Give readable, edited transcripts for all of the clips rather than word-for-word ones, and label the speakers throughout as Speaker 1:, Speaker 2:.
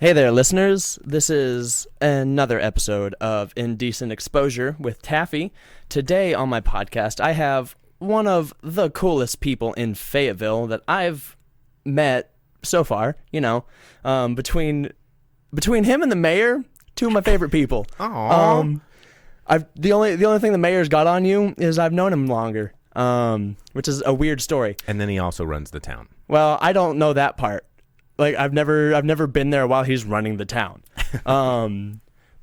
Speaker 1: Hey there, listeners. This is another episode of Indecent Exposure with Taffy. Today on my podcast, I have one of the coolest people in Fayetteville that I've met so far. Between him and the mayor, two of my favorite people.
Speaker 2: Aww.
Speaker 1: The only thing the mayor's got on you is I've known him longer, which is a weird story.
Speaker 2: And then he also runs the town.
Speaker 1: Well, I don't know that part. Like I've never been there while he's running the town.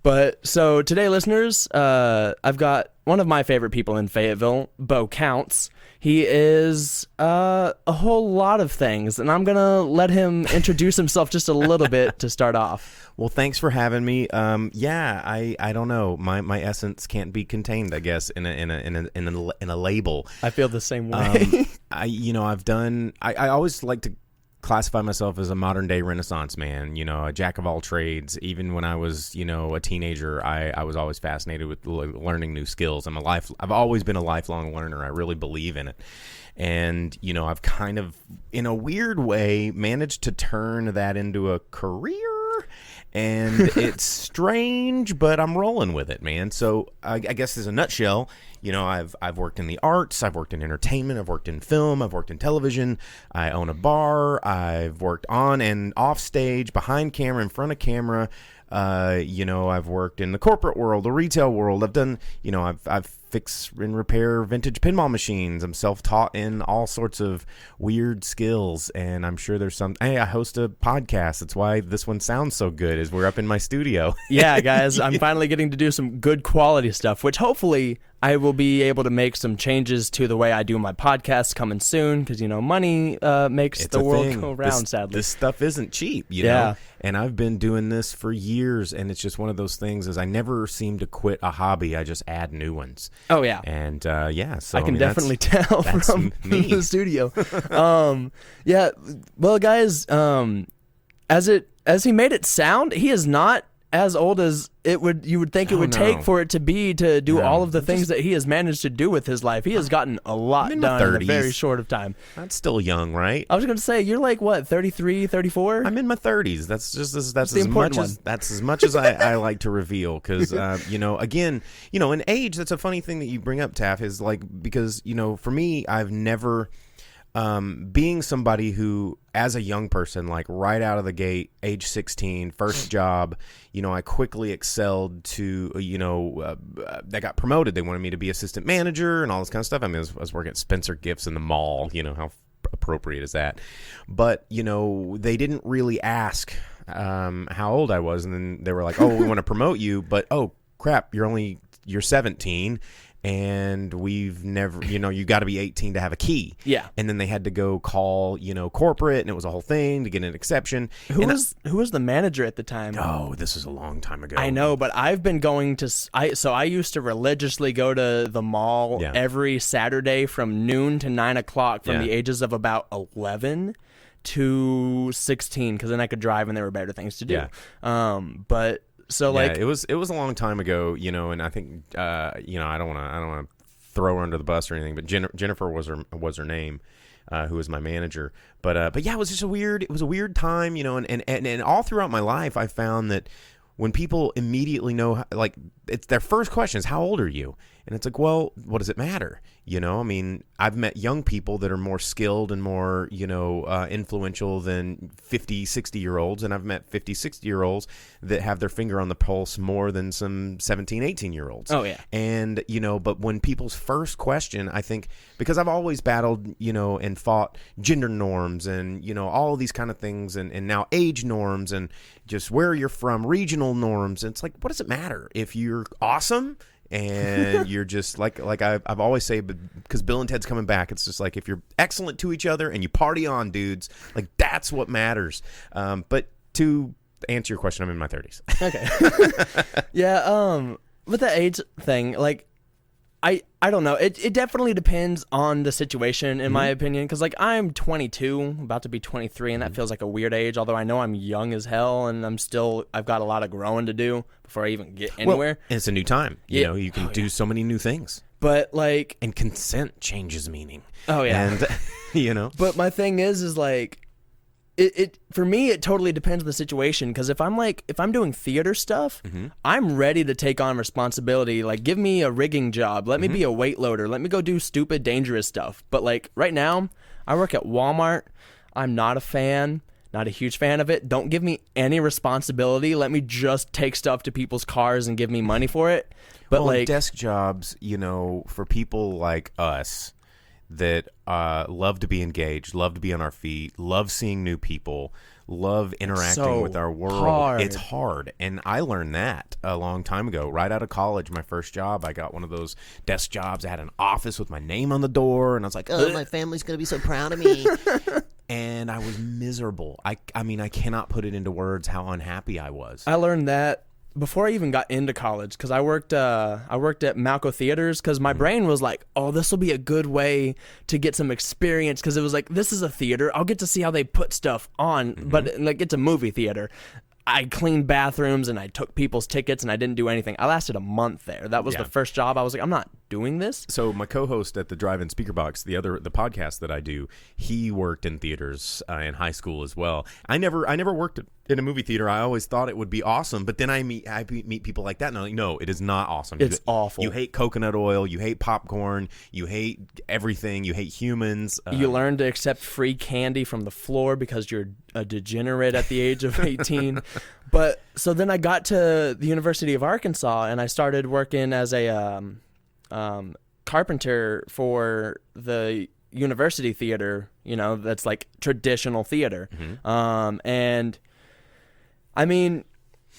Speaker 1: But so today, listeners, I've got one of my favorite people in Fayetteville, Bo Counts. He is a whole lot of things, and I'm gonna let him introduce himself just a little bit to start off.
Speaker 2: Well, thanks for having me. I don't know. My essence can't be contained, I guess, in a label.
Speaker 1: I feel the same way.
Speaker 2: I always like to classify myself as a modern day Renaissance man, a jack of all trades. Even when I was, a teenager, I was always fascinated with learning new skills. I've always been a lifelong learner. I really believe in it. And, I've kind of, in a weird way, managed to turn that into a career. And it's strange, but I'm rolling with it, man. So I guess as a nutshell, I've worked in the arts, I've worked in entertainment, I've worked in film, I've worked in television, I own a bar, I've worked on and off stage, behind camera, in front of camera. I've worked in the corporate world, the retail world. I've done, I've fix and repair vintage pinball machines. I'm self-taught in all sorts of weird skills, and I'm sure there's I host a podcast. That's why this one sounds so good, is we're up in my studio.
Speaker 1: Yeah, guys, I'm finally getting to do some good quality stuff, which hopefully I will be able to make some changes to the way I do my podcast coming soon, because, money makes
Speaker 2: It's
Speaker 1: the
Speaker 2: a
Speaker 1: world
Speaker 2: thing.
Speaker 1: go round, sadly.
Speaker 2: This stuff isn't cheap,
Speaker 1: Yeah.
Speaker 2: And I've been doing this for years, and it's just one of those things is I never seem to quit a hobby. I just add new ones.
Speaker 1: Oh, yeah.
Speaker 2: And, so
Speaker 1: I can definitely tell from the studio. Yeah, well, guys, as he made it sound, he is not as old as you would think it would take for it to be to do all of the things that he has managed to do with his life. He has gotten a lot done in a very short of time.
Speaker 2: That's still young, right?
Speaker 1: I was going to say, you're like, what, 33, 34?
Speaker 2: I'm in my 30s. That's as much as I like to reveal, because again, an age, that's a funny thing that you bring up, Taff, is like, because for me, I've never being somebody who, as a young person, like right out of the gate, age 16, first job, I quickly excelled to, they got promoted. They wanted me to be assistant manager and all this kind of stuff. I mean, I was working at Spencer Gifts in the mall, how appropriate is that? But, they didn't really ask how old I was. And then they were like, oh, we want to promote you, but, oh, crap, you're 17. And we've never, you got to be 18 to have a key. Yeah. And then they had to go call, corporate, and it was a whole thing to get an exception.
Speaker 1: Who was the manager at the time?
Speaker 2: Oh, this was a long time ago.
Speaker 1: I know, but I've been going to, I used to religiously go to the mall every Saturday from noon to 9 o'clock from the ages of about 11 to 16, because then I could drive and there were better things to do. Yeah. But... So
Speaker 2: it was a long time ago, and I think I don't want to throw her under the bus or anything, but Jennifer was her name, who was my manager. But yeah, it was a weird time, and all throughout my life, I found that when people immediately know, like, it's their first question is, how old are you? And it's like, well, what does it matter? I mean, I've met young people that are more skilled and more, influential than 50, 60-year-olds. And I've met 50, 60-year-olds that have their finger on the pulse more than some 17, 18-year-olds.
Speaker 1: Oh, yeah.
Speaker 2: And, but when people's first question, I think, because I've always battled, and fought gender norms and, all of these kind of things, and now age norms and just where you're from, regional norms. And it's like, what does it matter if you're awesome? And you're just like I've always say, because Bill and Ted's coming back, it's just like, if you're excellent to each other and you party on, dudes, like, that's what matters. But to answer your question, I'm in my 30s.
Speaker 1: Okay. Yeah. With the age thing, like, I don't know. It definitely depends on the situation, in my opinion, because, like, I'm 22, about to be 23, and that feels like a weird age, although I know I'm young as hell, and I've got a lot of growing to do before I even get anywhere.
Speaker 2: Well, and it's a new time. You can do so many new things.
Speaker 1: But, like...
Speaker 2: And consent changes meaning.
Speaker 1: Oh, yeah.
Speaker 2: And,
Speaker 1: But my thing is like... it for me, it totally depends on the situation. Because if I'm doing theater stuff, I'm ready to take on responsibility. Like, give me a rigging job, let me be a weight loader, let me go do stupid, dangerous stuff. But like right now, I work at Walmart. I'm not a huge fan of it. Don't give me any responsibility. Let me just take stuff to people's cars and give me money for it. But
Speaker 2: well,
Speaker 1: like
Speaker 2: desk jobs, for people like us that love to be engaged, love to be on our feet, love seeing new people, love interacting with our world.
Speaker 1: Hard.
Speaker 2: It's hard. And I learned that a long time ago. Right out of college, my first job, I got one of those desk jobs. I had an office with my name on the door, and I was like, oh, my family's going to be so proud of me. And I was miserable. I mean, I cannot put it into words how unhappy I was.
Speaker 1: I learned that before I even got into college, because I worked at Malco Theaters, because my brain was like, oh, this will be a good way to get some experience, because it was like, this is a theater, I'll get to see how they put stuff on, but like it's a movie theater. I cleaned bathrooms and I took people's tickets and I didn't do anything. I lasted a month there. That was the first job. I was like, I'm not doing this.
Speaker 2: So my co-host at the Drive-In Speaker Box, the podcast that I do, he worked in theaters in high school as well. I never worked in a movie theater. I always thought it would be awesome, but then I meet people like that, and I'm like, no, it is not awesome.
Speaker 1: It's awful.
Speaker 2: You hate coconut oil. You hate popcorn. You hate everything. You hate humans.
Speaker 1: You learn to accept free candy from the floor because you're a degenerate at the age of 18. But so then I got to the University of Arkansas and I started working as a carpenter for the university theater, that's like traditional theater. And I mean,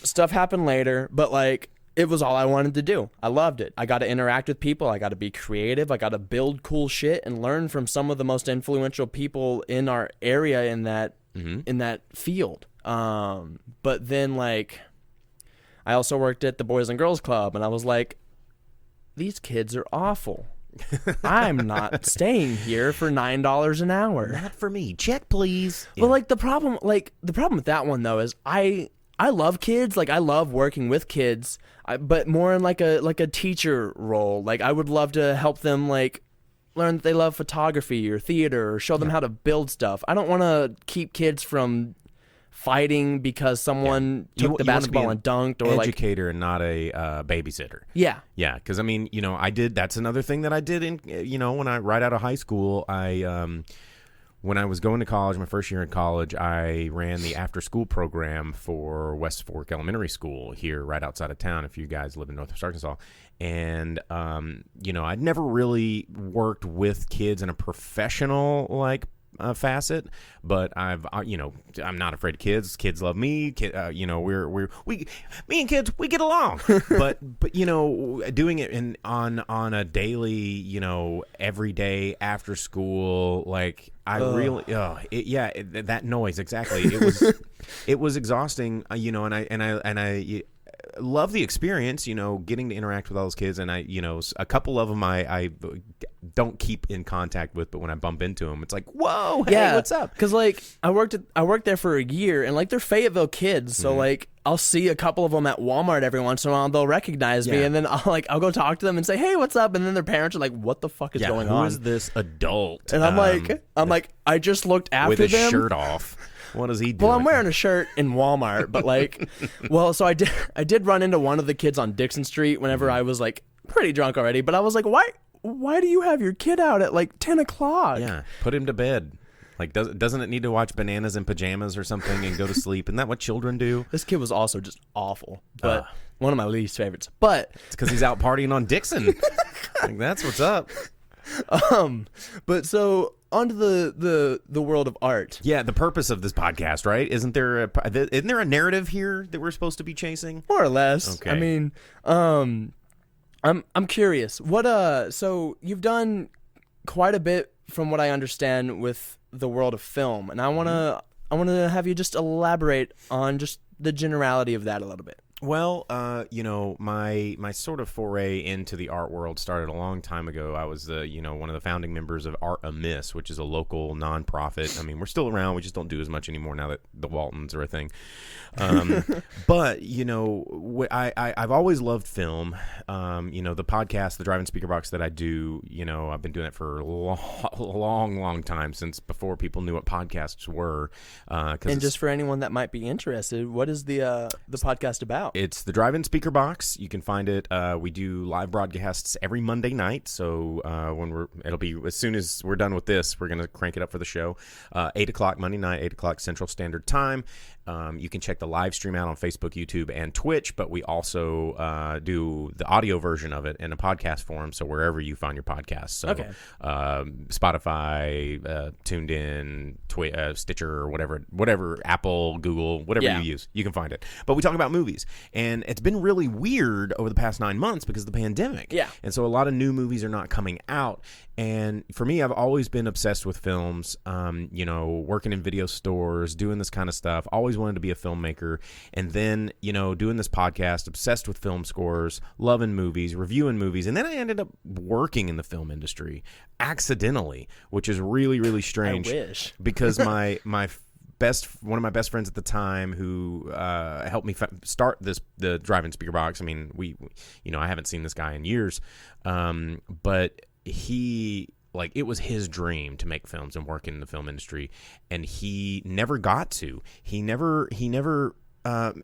Speaker 1: stuff happened later, but like it was all I wanted to do. I loved it. I got to interact with people. I got to be creative. I got to build cool shit and learn from some of the most influential people in our area in that field. But then like I also worked at the Boys and Girls Club, and I was like, these kids are awful. I'm not staying here for $9 an hour.
Speaker 2: Not for me. Check, please.
Speaker 1: Well, like the problem with that one though is I love kids. Like I love working with kids, but more in like a teacher role. Like I would love to help them like learn that they love photography or theater, or show them how to build stuff. I don't want to keep kids from fighting because someone took the basketball and dunked, or like
Speaker 2: educator and not a babysitter.
Speaker 1: Yeah.
Speaker 2: Because I mean, I did. That's another thing that I did in when I right out of high school. When I was going to college, my first year in college, I ran the after-school program for West Fork Elementary School here right outside of town, if you guys live in Northwest Arkansas. And, I'd never really worked with kids in a professional, facet, but I'm not afraid of kids. Kids love me. Me and kids, we get along. but doing it on a daily, every day after school, like I really, that noise, exactly. It was exhausting, and I love the experience, getting to interact with all those kids, and a couple of them I don't keep in contact with, but when I bump into them, it's like, whoa, hey, what's up?
Speaker 1: Because like I worked there for a year, and like they're Fayetteville kids, so like I'll see a couple of them at Walmart every once in a while. They'll recognize me, and then I'll go talk to them and say, hey, what's up? And then their parents are like, what the fuck is going on?
Speaker 2: Who is this adult?
Speaker 1: And I'm like, I just looked after
Speaker 2: with
Speaker 1: them
Speaker 2: his shirt off. What is he doing?
Speaker 1: Well, I'm wearing a shirt in Walmart, but like, so I did run into one of the kids on Dixon Street whenever I was like pretty drunk already, but I was like, why do you have your kid out at like 10 o'clock?
Speaker 2: Yeah, put him to bed. Like, doesn't it need to watch Bananas in Pajamas or something and go to sleep? Isn't that what children do?
Speaker 1: This kid was also just awful, but one of my least favorites. But
Speaker 2: it's because he's out partying on Dixon. Like, that's what's up.
Speaker 1: But so onto the world of art.
Speaker 2: Yeah, the purpose of this podcast, right? Isn't there a narrative here that we're supposed to be chasing?
Speaker 1: More or less.
Speaker 2: Okay.
Speaker 1: I mean, I'm curious. So you've done quite a bit from what I understand with the world of film, and I want to have you just elaborate on just the generality of that a little bit.
Speaker 2: Well, my sort of foray into the art world started a long time ago. I was one of the founding members of Art Amiss, which is a local nonprofit. I mean, we're still around. We just don't do as much anymore now that the Waltons are a thing. But I've always loved film. The podcast, the Drive-In Speaker Box that I do. I've been doing it for a long time, since before people knew what podcasts were.
Speaker 1: And just for anyone that might be interested, what is the podcast about?
Speaker 2: It's the Drive-In Speaker Box. You can find it. We do live broadcasts every Monday night. So it'll be as soon as we're done with this, we're gonna crank it up for the show. 8:00 Monday night, 8:00 Central Standard Time. You can check the live stream out on Facebook, YouTube, and Twitch, but we also do the audio version of it in a podcast form, so wherever you find your podcasts. So
Speaker 1: okay.
Speaker 2: Spotify, TuneIn, Stitcher, or whatever, Apple, Google, whatever you use, you can find it. But we talk about movies, and it's been really weird over the past 9 months because of the pandemic.
Speaker 1: Yeah.
Speaker 2: And so a lot of new movies are not coming out. And for me, I've always been obsessed with films, working in video stores, doing this kind of stuff, always wanted to be a filmmaker. And then, doing this podcast, obsessed with film scores, loving movies, reviewing movies. And then I ended up working in the film industry accidentally, which is really, really strange.
Speaker 1: I wish.
Speaker 2: Because one of my best friends at the time who helped me start the Drive-In Speaker Box. I mean, I haven't seen this guy in years, but it was his dream to make films and work in the film industry, and he never got to. He never.
Speaker 1: That's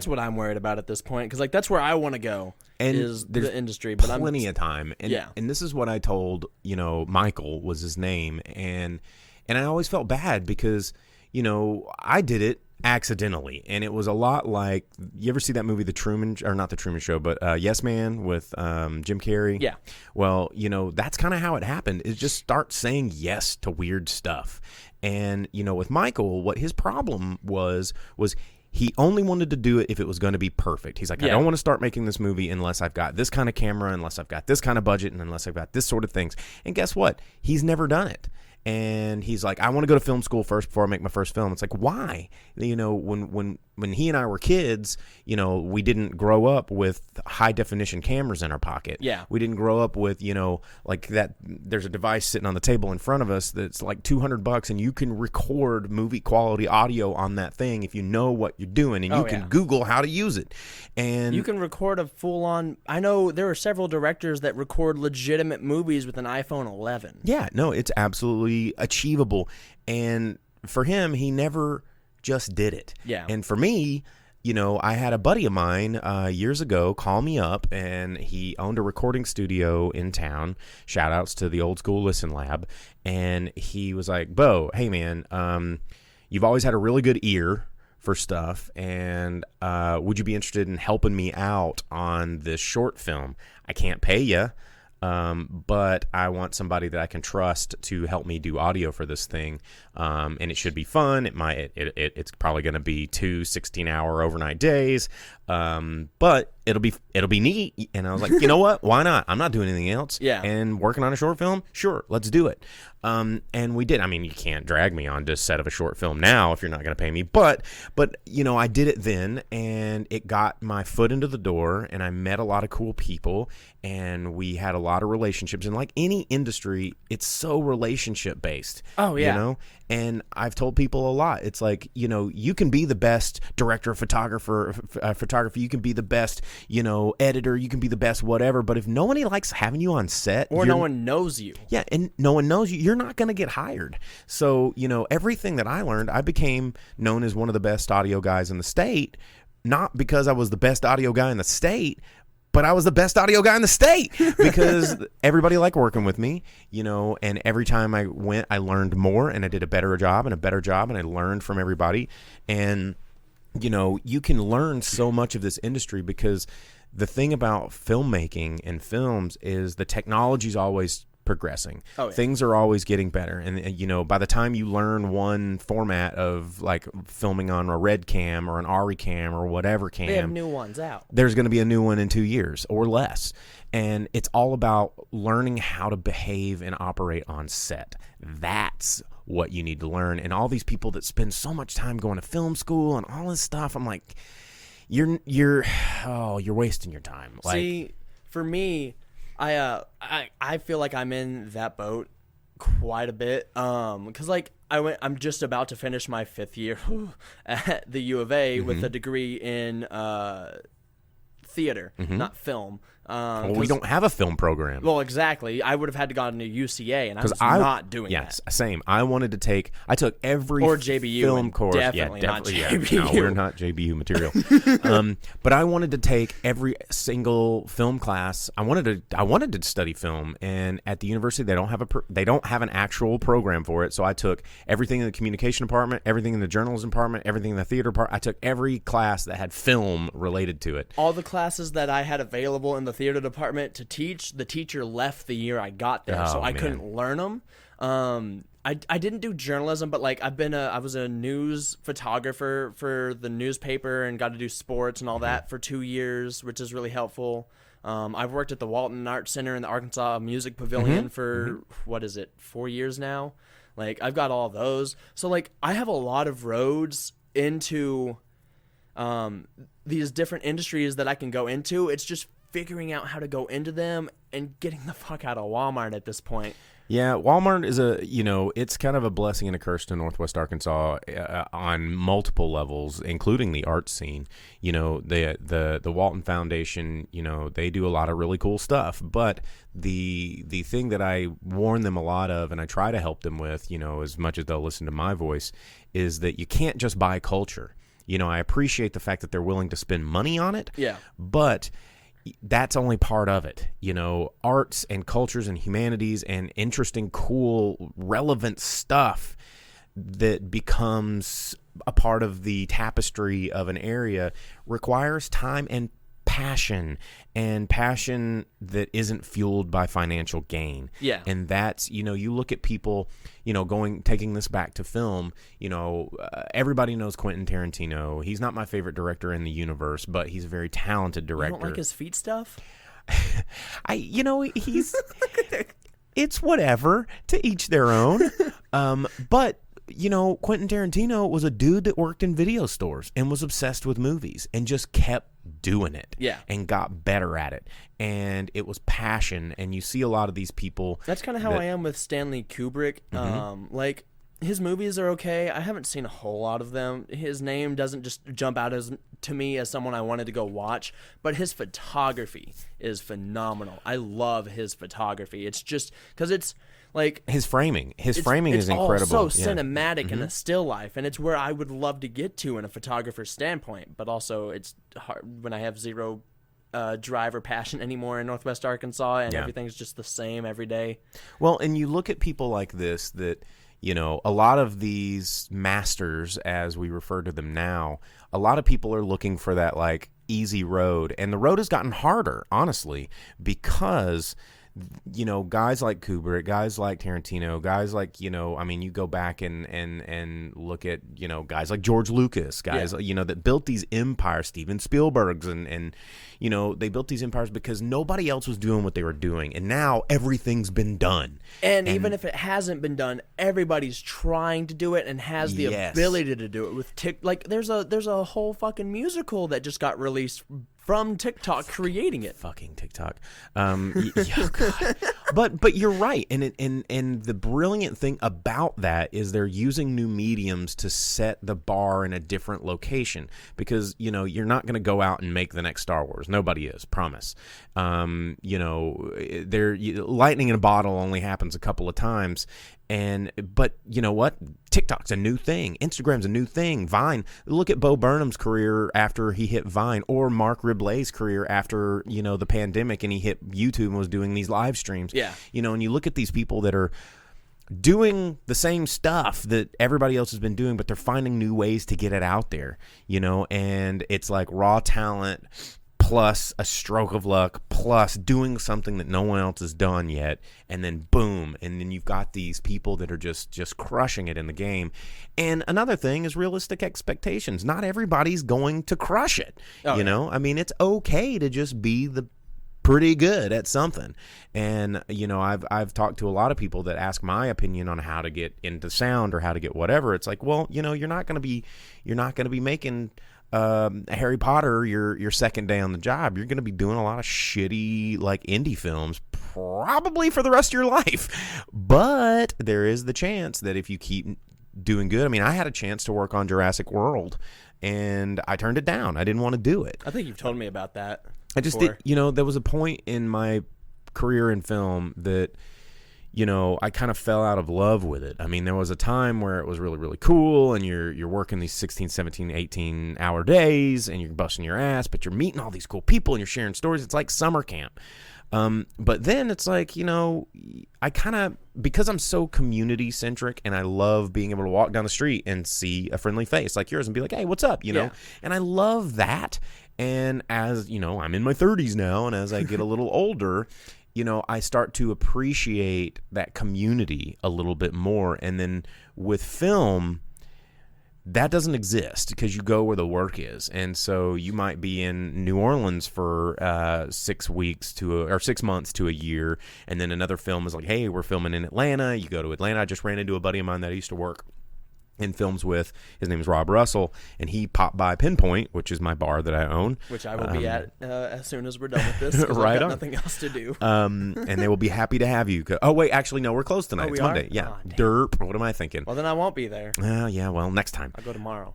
Speaker 1: what I'm worried about at this point, because that's where I want to go.
Speaker 2: And
Speaker 1: is
Speaker 2: there's
Speaker 1: the industry, but
Speaker 2: plenty of time. And this is what I told Michael was his name, and I always felt bad because I did it accidentally, and it was a lot like, you ever see that movie not the Truman Show, but Yes Man with Jim Carrey?
Speaker 1: Yeah.
Speaker 2: Well, that's kind of how it happened, is just start saying yes to weird stuff. And with Michael, what his problem was he only wanted to do it if it was going to be perfect. He's like, I don't want to start making this movie unless I've got this kind of camera, unless I've got this kind of budget, and unless I've got this sort of things. And guess what? He's never done it. And he's like, I want to go to film school first before I make my first film. It's like, why? When he and I were kids, we didn't grow up with high definition cameras in our pocket.
Speaker 1: Yeah.
Speaker 2: We didn't grow up with, like that. There's a device sitting on the table in front of us that's like $200, and you can record movie quality audio on that thing if you know what you're doing, and you can Google how to use it. And
Speaker 1: you can record a full on. I know there are several directors that record legitimate movies with an iPhone 11.
Speaker 2: Yeah, no, it's absolutely achievable. And for him, he never just did it.
Speaker 1: Yeah.
Speaker 2: And for me, I had a buddy of mine years ago call me up, and he owned a recording studio in town. Shout outs to the Old School Listen Lab. And he was like, Bo, hey man, you've always had a really good ear for stuff, and would you be interested in helping me out on this short film? I can't pay you, but I want somebody that I can trust to help me do audio for this thing, and it should be fun. It's probably going to be 2 16-hour overnight days, but it'll be neat. And I was like, you know what? Why not? I'm not doing anything else.
Speaker 1: Yeah.
Speaker 2: And working on a short film, sure, let's do it. And we did. I mean, you can't drag me on to set of a short film now if you're not going to pay me. But I did it then, and it got my foot into the door, and I met a lot of cool people, and we had a lot of relationships. And like any industry, it's so relationship based.
Speaker 1: Oh yeah.
Speaker 2: And I've told people a lot. It's like, you can be the best director of photography. You can be the best, editor. You can be the best whatever. But if nobody likes having you on set,
Speaker 1: or no one knows you.
Speaker 2: Yeah, and no one knows you, you're not going to get hired. So, everything that I learned, I became known as one of the best audio guys in the state, not because I was the best audio guy in the state, but I was the best audio guy in the state because everybody liked working with me, and every time I went, I learned more, and I did a better job, and I learned from everybody. And, you can learn so much of this industry because the thing about filmmaking and films is the technology's always progressing.
Speaker 1: Oh, yeah.
Speaker 2: Things are always getting better, and by the time you learn one format of like filming on a Red Cam or an Ari Cam or whatever cam,
Speaker 1: they have new ones out.
Speaker 2: There's going to be a new one in 2 years or less, and it's all about learning how to behave and operate on set. That's what you need to learn. And all these people that spend so much time going to film school and all this stuff, I'm like, you're wasting your time. Like,
Speaker 1: see, for me, I feel like I'm in that boat quite a bit. Because like I'm just about to finish my 5th year at the U of A with a degree in theater, not film.
Speaker 2: Well, we don't have a film program.
Speaker 1: Well, exactly. I would have had to go to UCA, and I was not doing that.
Speaker 2: Yes, same. I took every
Speaker 1: or JBU
Speaker 2: film course.
Speaker 1: Definitely not JBU.
Speaker 2: No, we're not JBU material. But I wanted to take every single film class. I wanted to study film, and at the university they don't have an actual program for it. So I took everything in the communication department, everything in the journalism department, everything in the theater department. I took every class that had film related to it.
Speaker 1: All the classes that I had available in the theater department to teach, the teacher left the year I got there, so I couldn't learn them. I didn't do journalism, but like I was a news photographer for the newspaper and got to do sports and all that for 2 years, which is really helpful. I've worked at the Walton Arts Center in the Arkansas Music Pavilion for 4 years now. Like I've got all those, so like I have a lot of roads into these different industries that I can go into. It's just figuring out how to go into them and getting the fuck out of Walmart at this point.
Speaker 2: Yeah, Walmart is it's kind of a blessing and a curse to Northwest Arkansas on multiple levels, including the art scene. You know, the Walton Foundation, they do a lot of really cool stuff. But the thing that I warn them a lot of, and I try to help them with, as much as they'll listen to my voice, is that you can't just buy culture. I appreciate the fact that they're willing to spend money on it.
Speaker 1: Yeah.
Speaker 2: But that's only part of it. Arts and cultures and humanities and interesting, cool, relevant stuff that becomes a part of the tapestry of an area requires time and passion that isn't fueled by financial gain.
Speaker 1: Yeah.
Speaker 2: And that's, you look at people, taking this back to film, everybody knows Quentin Tarantino. He's not my favorite director in the universe, but he's a very talented director.
Speaker 1: You don't like his feet stuff?
Speaker 2: He's, it's whatever, to each their own. But Quentin Tarantino was a dude that worked in video stores and was obsessed with movies and just kept doing it.
Speaker 1: Yeah.
Speaker 2: And got better at it. And it was passion. And you see a lot of these people.
Speaker 1: That's kind of how I am with Stanley Kubrick. Like, his movies are okay. I haven't seen a whole lot of them. His name doesn't just jump out to me as someone I wanted to go watch. But his photography is phenomenal. I love his photography. It's just because it's like
Speaker 2: his framing is incredible.
Speaker 1: It's all so cinematic and a still life, and it's where I would love to get to in a photographer's standpoint. But also, it's hard when I have zero drive or passion anymore in Northwest Arkansas, and everything's just the same every day.
Speaker 2: Well, and you look at people like this that, a lot of these masters, as we refer to them now, a lot of people are looking for that like easy road, and the road has gotten harder, honestly, because guys like Kubrick, guys like Tarantino, guys like, you go back and look at, guys like George Lucas, guys, that built these empires, Steven Spielberg's, and they built these empires because nobody else was doing what they were doing. And now everything's been done.
Speaker 1: And even if it hasn't been done, everybody's trying to do it and has the ability to do it with like there's a whole fucking musical that just got released from TikTok creating it.
Speaker 2: Fucking TikTok. God. But you're right. And the brilliant thing about that is they're using new mediums to set the bar in a different location, because, you're not going to go out and make the next Star Wars. Nobody is, promise. Lightning in a bottle only happens a couple of times. But you know what? TikTok's a new thing. Instagram's a new thing. Vine. Look at Bo Burnham's career after he hit Vine, or Mark Riblay's career after, the pandemic and he hit YouTube and was doing these live streams.
Speaker 1: Yeah.
Speaker 2: And you look at these people that are doing the same stuff that everybody else has been doing, but they're finding new ways to get it out there, and it's like raw talent plus a stroke of luck, plus doing something that no one else has done yet, and then boom, and then you've got these people that are just crushing it in the game. And another thing is realistic expectations. Not everybody's going to crush it. I mean, it's okay to just be pretty good at something. And I've talked to a lot of people that ask my opinion on how to get into sound or how to get whatever. It's like, well, you're not going to be making Harry Potter, your second day on the job, you're going to be doing a lot of shitty like indie films probably for the rest of your life. But there is the chance that if you keep doing good, I mean, I had a chance to work on Jurassic World and I turned it down. I didn't want to do it.
Speaker 1: I think you've told me about that.
Speaker 2: I just did, there was a point in my career in film that I kind of fell out of love with it. I mean, there was a time where it was really, really cool and you're working these 16, 17, 18-hour days and you're busting your ass, but you're meeting all these cool people and you're sharing stories. It's like summer camp. But then it's like, I kind of, because I'm so community centric and I love being able to walk down the street and see a friendly face like yours and be like, hey, what's up? And I love that. And as, I'm in my 30s now, and as I get a little older, I start to appreciate that community a little bit more. And then with film, that doesn't exist because you go where the work is. And so you might be in New Orleans for 6 months to a year. And then another film is like, hey, we're filming in Atlanta. You go to Atlanta. I just ran into a buddy of mine that I used to work in films with. His name is Rob Russell, and he popped by Pinpoint, which is my bar that I own,
Speaker 1: which I will be at as soon as we're done with this.
Speaker 2: Right,
Speaker 1: I've got
Speaker 2: on.
Speaker 1: Nothing else to do.
Speaker 2: And they will be happy to have you. Oh wait, actually no, we're closed tonight.
Speaker 1: Oh,
Speaker 2: it's
Speaker 1: we
Speaker 2: Monday.
Speaker 1: are?
Speaker 2: Yeah,
Speaker 1: Oh, damn.
Speaker 2: derp. What am I thinking?
Speaker 1: Well, then I won't be there.
Speaker 2: Yeah. Well, next time.
Speaker 1: I'll go tomorrow.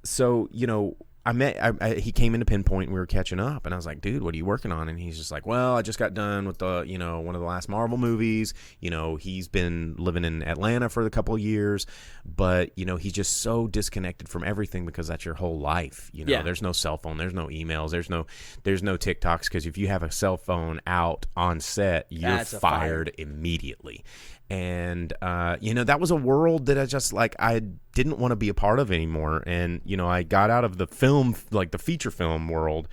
Speaker 2: So he came into Pinpoint and we were catching up, and I was like, dude, what are you working on? And he's just like, well, I just got done with the one of the last Marvel movies. He's been living in Atlanta for a couple of years, but he's just so disconnected from everything because that's your whole life. There's no cell phone, there's no emails, there's no TikToks, because if you have a cell phone out on set, you're fired immediately. And that was a world that I didn't want to be a part of anymore. And I got out of the film, like the feature film world,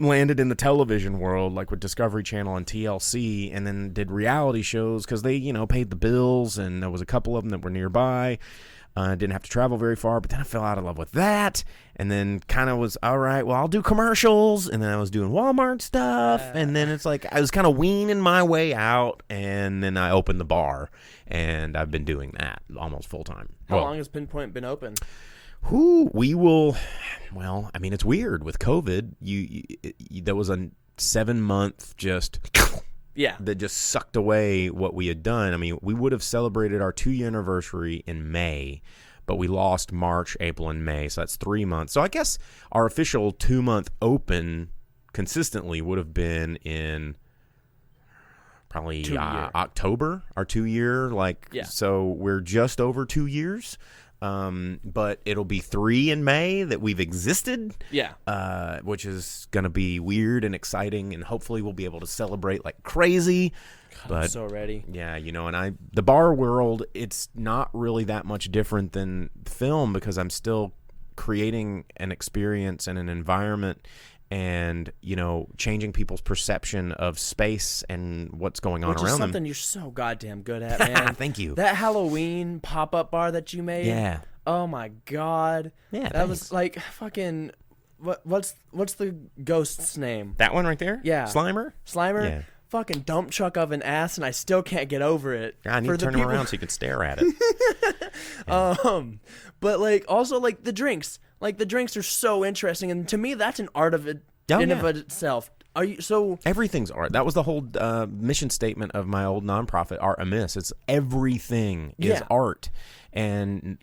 Speaker 2: landed in the television world, like with Discovery Channel and TLC, and then did reality shows because they paid the bills, and there was a couple of them that were nearby. Didn't have to travel very far, but then I fell out of love with that, and then kind of was, all right, well, I'll do commercials, and then I was doing Walmart stuff, and then it's like I was kind of weaning my way out, and then I opened the bar, and I've been doing that almost full time.
Speaker 1: How long has Pinpoint been open?
Speaker 2: Well, I mean, it's weird with COVID. There was a 7-month just...
Speaker 1: Yeah.
Speaker 2: That just sucked away what we had done. I mean, we would have celebrated our 2-year anniversary in May, but we lost March, April, and May. So that's 3 months. So I guess our official 2-month open consistently would have been in probably October, our 2-year. So we're just over 2 years. But it'll be 3 in May that we've existed.
Speaker 1: Yeah.
Speaker 2: Which is going to be weird and exciting, and hopefully we'll be able to celebrate like crazy.
Speaker 1: God, I'm so ready.
Speaker 2: Yeah, and the bar world, it's not really that much different than film because I'm still creating an experience and an environment and, changing people's perception of space and what's going on around them.
Speaker 1: Which is something you're so goddamn good at, man.
Speaker 2: Thank you.
Speaker 1: That Halloween pop-up bar that you made.
Speaker 2: Yeah.
Speaker 1: Oh, my God.
Speaker 2: Yeah,
Speaker 1: that was like fucking... What's the ghost's name?
Speaker 2: That one right there?
Speaker 1: Yeah.
Speaker 2: Slimer?
Speaker 1: Yeah. Fucking dump truck of an ass, and I still can't get over it.
Speaker 2: I need to turn him around so you can stare at it. Yeah.
Speaker 1: But also the drinks. The drinks are so interesting, and to me, that's an art of it of itself. Are you so?
Speaker 2: Everything's art. That was the whole mission statement of my old nonprofit, Art Amiss. It's everything is art, and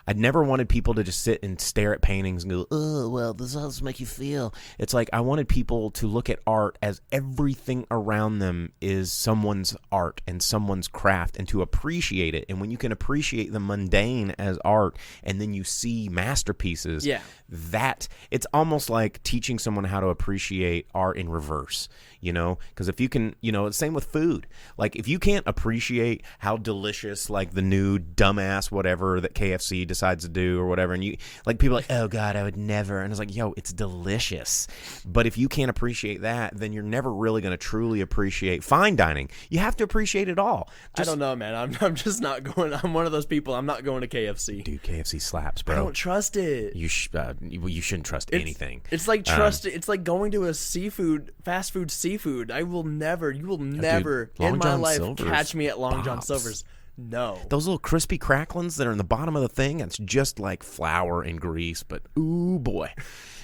Speaker 2: I'd never wanted people to just sit and stare at paintings and go, oh, well, this does make you feel. It's like I wanted people to look at art as everything around them is someone's art and someone's craft, and to appreciate it. And when you can appreciate the mundane as art and then you see masterpieces, that it's almost like teaching someone how to appreciate art in reverse. Because if you can, it's same with food. If you can't appreciate how delicious, the new dumbass whatever that KFC decides to do or whatever, and you, people are like, oh God, I would never. And it's like, yo, it's delicious. But if you can't appreciate that, then you're never really going to truly appreciate fine dining. You have to appreciate it all.
Speaker 1: I don't know, man. I'm just not going. I'm one of those people. I'm not going to KFC.
Speaker 2: Dude, KFC slaps, bro.
Speaker 1: I don't trust it.
Speaker 2: You shouldn't trust anything.
Speaker 1: It's like it's like going to a fast food seafood. You will never in my life catch me at Long John Silver's. No.
Speaker 2: Those little crispy cracklings that are in the bottom of the thing, it's just like flour and grease, but ooh boy.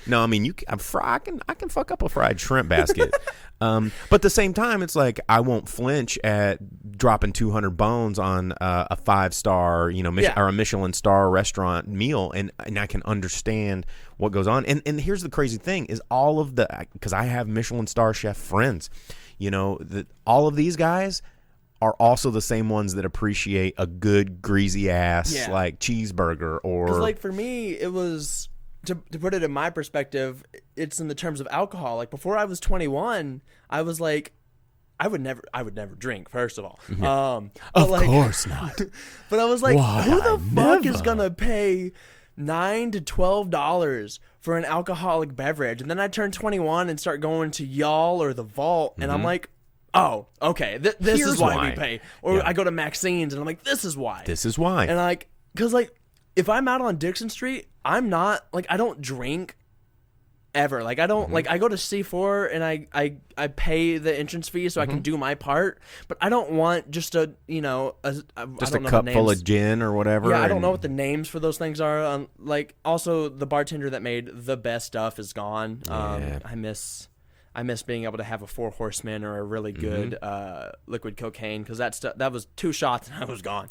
Speaker 2: No, I mean, I can fuck up a fried shrimp basket. But at the same time, it's like I won't flinch at dropping 200 bones on a 5-star, or a Michelin star restaurant meal, and I can understand what goes on. And here's the crazy thing is because I have Michelin star chef friends, all of these guys are also the same ones that appreciate a good greasy ass like cheeseburger or.
Speaker 1: 'Cause, like, for me, it was. To put it in my perspective, it's in the terms of alcohol. Like, before I was 21, I was like, I would never drink, first of all.
Speaker 2: Of course not.
Speaker 1: But I was like,
Speaker 2: Why,
Speaker 1: who the fuck
Speaker 2: never.
Speaker 1: is gonna pay $9 to $12 for an alcoholic beverage? And then I turned 21 and start going to Y'all or the Vault, and I'm like, oh, okay, this
Speaker 2: Here's
Speaker 1: is why
Speaker 2: why.
Speaker 1: we pay. Or I go to Maxine's, and I'm like, this is why.
Speaker 2: This is why.
Speaker 1: And like, because like, if I'm out on Dixon Street, I'm not like, I don't drink ever. Like, I don't like, I go to C4 and I pay the entrance fee so I can do my part, but I don't want just a
Speaker 2: cup full of gin or whatever.
Speaker 1: Yeah, I don't know what the names for those things are. Like, also the bartender that made the best stuff is gone. I miss being able to have a 4 Horsemen or a really good liquid cocaine, because that was 2 shots and I was gone.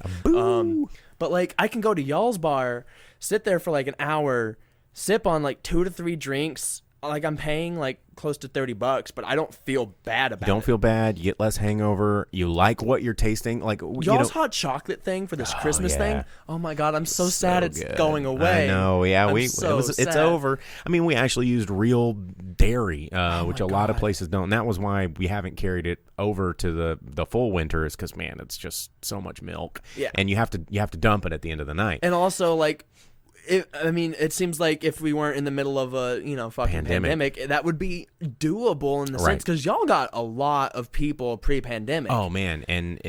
Speaker 1: But like, I can go to Y'all's bar, sit there for like an hour, sip on like 2 to 3 drinks. Like, I'm paying like close to $30, but I don't feel bad about it.
Speaker 2: You don't feel bad. You get less hangover. You like what you're tasting. Like,
Speaker 1: Y'all's hot chocolate thing for this Christmas thing. Oh my God, I'm so sad it's
Speaker 2: good.
Speaker 1: going away.
Speaker 2: I know. Yeah,
Speaker 1: it's
Speaker 2: it's over. I mean, we actually used real dairy, which a lot of places don't. And that was why we haven't carried it over to the full winter, is because, man, it's just so much milk.
Speaker 1: Yeah.
Speaker 2: And you have to dump it at the end of the night.
Speaker 1: And also, like, it seems like if we weren't in the middle of a fucking pandemic, that would be doable in the sense, because y'all got a lot of people pre-pandemic.
Speaker 2: Oh man, and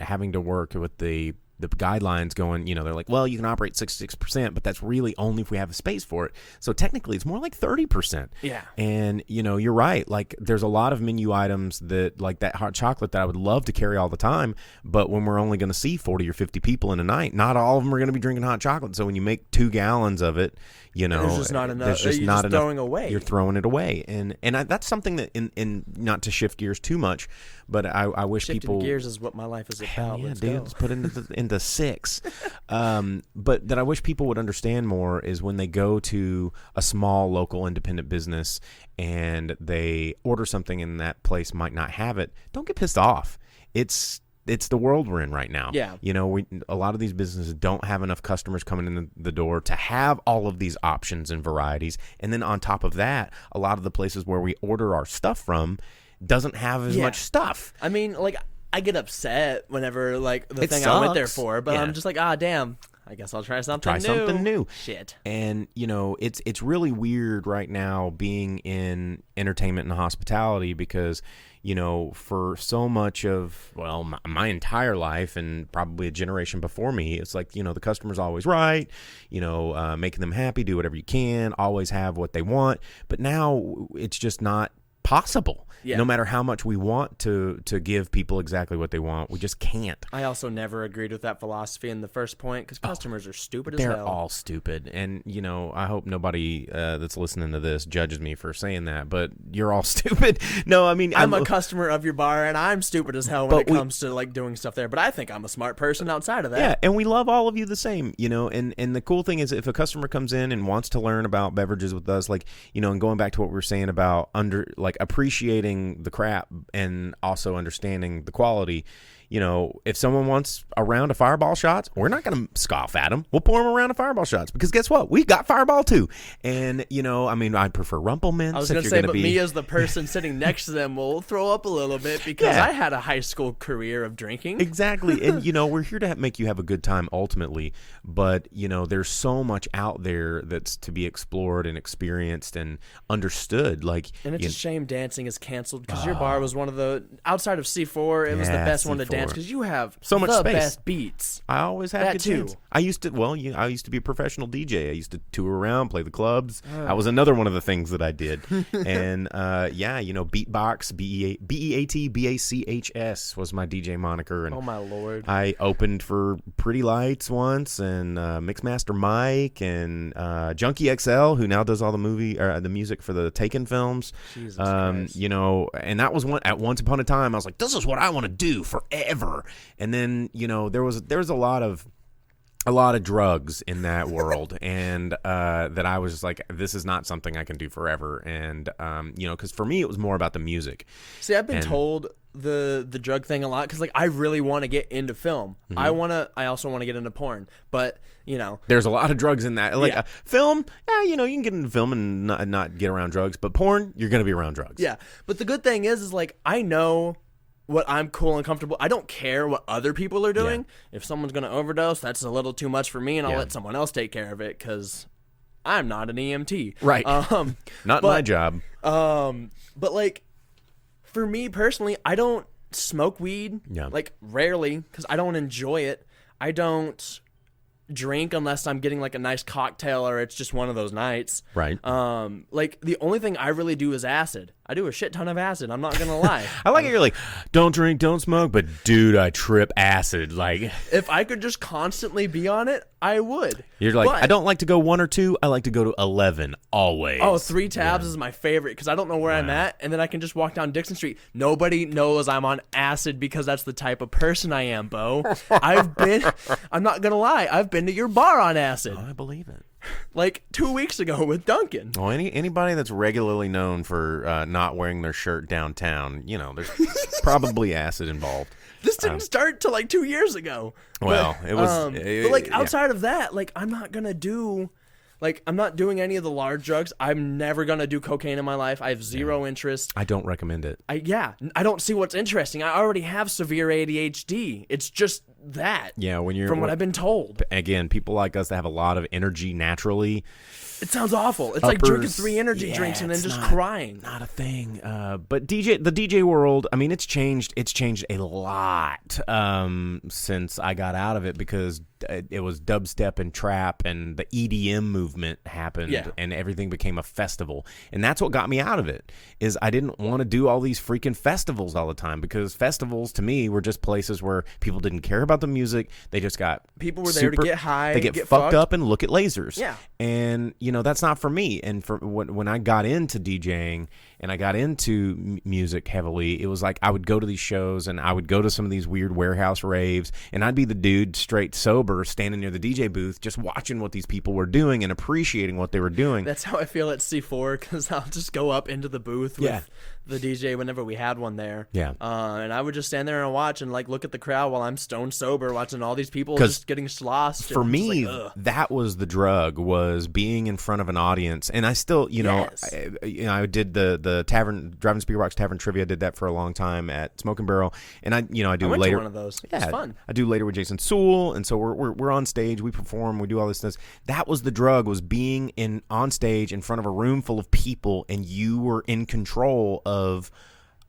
Speaker 2: having to work with the guidelines going, they're like, well, you can operate 66%, but that's really only if we have a space for it. So technically, it's more like 30%.
Speaker 1: Yeah.
Speaker 2: And you're right. Like, there's a lot of menu items that, like that hot chocolate, that I would love to carry all the time, but when we're only going to see 40 or 50 people in a night, not all of them are going to be drinking hot chocolate. So when you make 2 gallons of it, there's
Speaker 1: just not enough.
Speaker 2: There's just
Speaker 1: You're
Speaker 2: not
Speaker 1: just
Speaker 2: enough.
Speaker 1: throwing away.
Speaker 2: You're throwing it away, and that's something that, in not to shift gears too much, but I wish
Speaker 1: Shifting
Speaker 2: people.
Speaker 1: gears is what my life is about.
Speaker 2: Yeah,
Speaker 1: Let's
Speaker 2: dude,
Speaker 1: go.
Speaker 2: let's put into 6. But that I wish people would understand more is when they go to a small local independent business and they order something and that place might not have it. Don't get pissed off. It's the world we're in right now.
Speaker 1: Yeah.
Speaker 2: A lot of these businesses don't have enough customers coming in the door to have all of these options and varieties. And then on top of that, a lot of the places where we order our stuff from doesn't have as much stuff.
Speaker 1: I mean, like, I get upset whenever, like, the thing
Speaker 2: sucks.
Speaker 1: I went there for, but
Speaker 2: Yeah.
Speaker 1: I'm just like, damn, I guess I'll try something new.
Speaker 2: Something new.
Speaker 1: Shit.
Speaker 2: And, it's really weird right now being in entertainment and hospitality because, for so much of, well, my entire life and probably a generation before me, it's like, the customer's always right, making them happy, do whatever you can, always have what they want. But now it's just not possible.
Speaker 1: Yeah.
Speaker 2: No matter how much we want to give people exactly what they want, we just can't.
Speaker 1: I also never agreed with that philosophy in the first point, because customers are stupid as
Speaker 2: They're
Speaker 1: hell.
Speaker 2: all stupid. And, I hope nobody that's listening to this judges me for saying that, but you're all stupid. No, I mean,
Speaker 1: I'm a customer of your bar, and I'm stupid as hell when it comes to, like, doing stuff there. But I think I'm a smart person outside of that.
Speaker 2: Yeah, and we love all of you the same, and the cool thing is, if a customer comes in and wants to learn about beverages with us, like, and going back to what we were saying about appreciating the crap and also understanding the quality, if someone wants a round of Fireball shots, we're not going to scoff at them. We'll pour them a round of Fireball shots, because guess what? We got Fireball too. And, I mean, I prefer Rumplemints.
Speaker 1: I was going to say, but me as the person sitting next to them will throw up a little bit, because I had a high school career of drinking.
Speaker 2: Exactly. And, we're here to make you have a good time ultimately. But, there's so much out there that's to be explored and experienced and understood. Like,
Speaker 1: and it's a shame dancing is canceled, because your bar was one of the, outside of C4, it was the best one to
Speaker 2: C4.
Speaker 1: dance because you have
Speaker 2: so much
Speaker 1: the
Speaker 2: space.
Speaker 1: best beats.
Speaker 2: I always have
Speaker 1: That
Speaker 2: good
Speaker 1: too.
Speaker 2: tunes. I used to be a professional DJ. I used to tour around, play the clubs. That was another one of the things that I did. And beatbox, BEATBACHS was my DJ moniker. And
Speaker 1: Oh my lord!
Speaker 2: I opened for Pretty Lights once, and Mixmaster Mike, and Junkie XL, who now does all the music for the Taken films.
Speaker 1: Jesus Christ.
Speaker 2: And that was once upon a time I was like, this is what I want to do forever. And then there was a lot of drugs in that world, and that I was just like, this is not something I can do forever. And because for me it was more about the music.
Speaker 1: See, I've been told the drug thing a lot because I really want to get into film. I also want to get into porn, but
Speaker 2: there's a lot of drugs in that. Film, you can get into film and not get around drugs, but porn, you're gonna be around drugs.
Speaker 1: Yeah, but the good thing is I know what I'm cool and comfortable. I don't care what other people are doing. Yeah. If someone's gonna overdose, that's a little too much for me, and I'll let someone else take care of it because I'm not an EMT.
Speaker 2: Right. Not my job.
Speaker 1: But for me personally, I don't smoke weed. Yeah. Rarely, because I don't enjoy it. I don't drink unless I'm getting a nice cocktail or it's just one of those nights.
Speaker 2: Right.
Speaker 1: The only thing I really do is acid. I do a shit ton of acid. I'm not gonna lie.
Speaker 2: I like it. You're like, don't drink, don't smoke, but dude, I trip acid.
Speaker 1: If I could just constantly be on it, I would.
Speaker 2: You're like, I don't like to go 1 or 2. I like to go to 11 always.
Speaker 1: Oh, 3 tabs is my favorite because I don't know where I'm at, and then I can just walk down Dixon Street. Nobody knows I'm on acid because that's the type of person I am, Bo. I'm not gonna lie, I've been to your bar on acid.
Speaker 2: Oh, I believe it.
Speaker 1: 2 weeks ago with Duncan.
Speaker 2: Well, anybody that's regularly known for not wearing their shirt downtown, there's probably acid involved.
Speaker 1: This didn't start till 2 years ago.
Speaker 2: Well,
Speaker 1: but,
Speaker 2: it was.
Speaker 1: Outside of that, I'm not gonna do. I'm not doing any of the large drugs. I'm never going to do cocaine in my life. I have zero interest.
Speaker 2: I don't recommend it.
Speaker 1: I don't see what's interesting. I already have severe ADHD. It's just that.
Speaker 2: Yeah,
Speaker 1: from what I've been told.
Speaker 2: Again, people like us that have a lot of energy naturally.
Speaker 1: It sounds awful. It's like drinking 3 energy drinks and then just crying.
Speaker 2: Not a thing. But the DJ world, I mean, it's changed. It's changed a lot since I got out of it because it was dubstep and trap and the EDM movement happened and everything became a festival. And that's what got me out of it is I didn't want to do all these freaking festivals all the time because festivals to me were just places where people didn't care about the music. They just got
Speaker 1: people were there to get high.
Speaker 2: They get fucked up and look at lasers.
Speaker 1: Yeah.
Speaker 2: And that's not for me. And for when I got into DJing and I got into music heavily, it was like I would go to these shows and I would go to some of these weird warehouse raves and I'd be the dude straight sober standing near the DJ booth just watching what these people were doing and appreciating what they were doing.
Speaker 1: That's how I feel at C4 because I'll just go up into the booth with the DJ whenever we had one there.
Speaker 2: Yeah.
Speaker 1: And I would just stand there and watch and look at the crowd while I'm stone sober watching all these people just getting sloshed.
Speaker 2: For me, that was the drug, was being in front of an audience. And I still, I did the tavern, Driving Speaker Box Tavern Trivia, did that for a long time at Smoke and Barrel. And I do
Speaker 1: went
Speaker 2: later.
Speaker 1: To one of those. Yeah, it's fun.
Speaker 2: I do later with Jason Sewell. And so we're on stage, we perform, we do all this stuff. That was the drug, was being on stage in front of a room full of people and you were in control of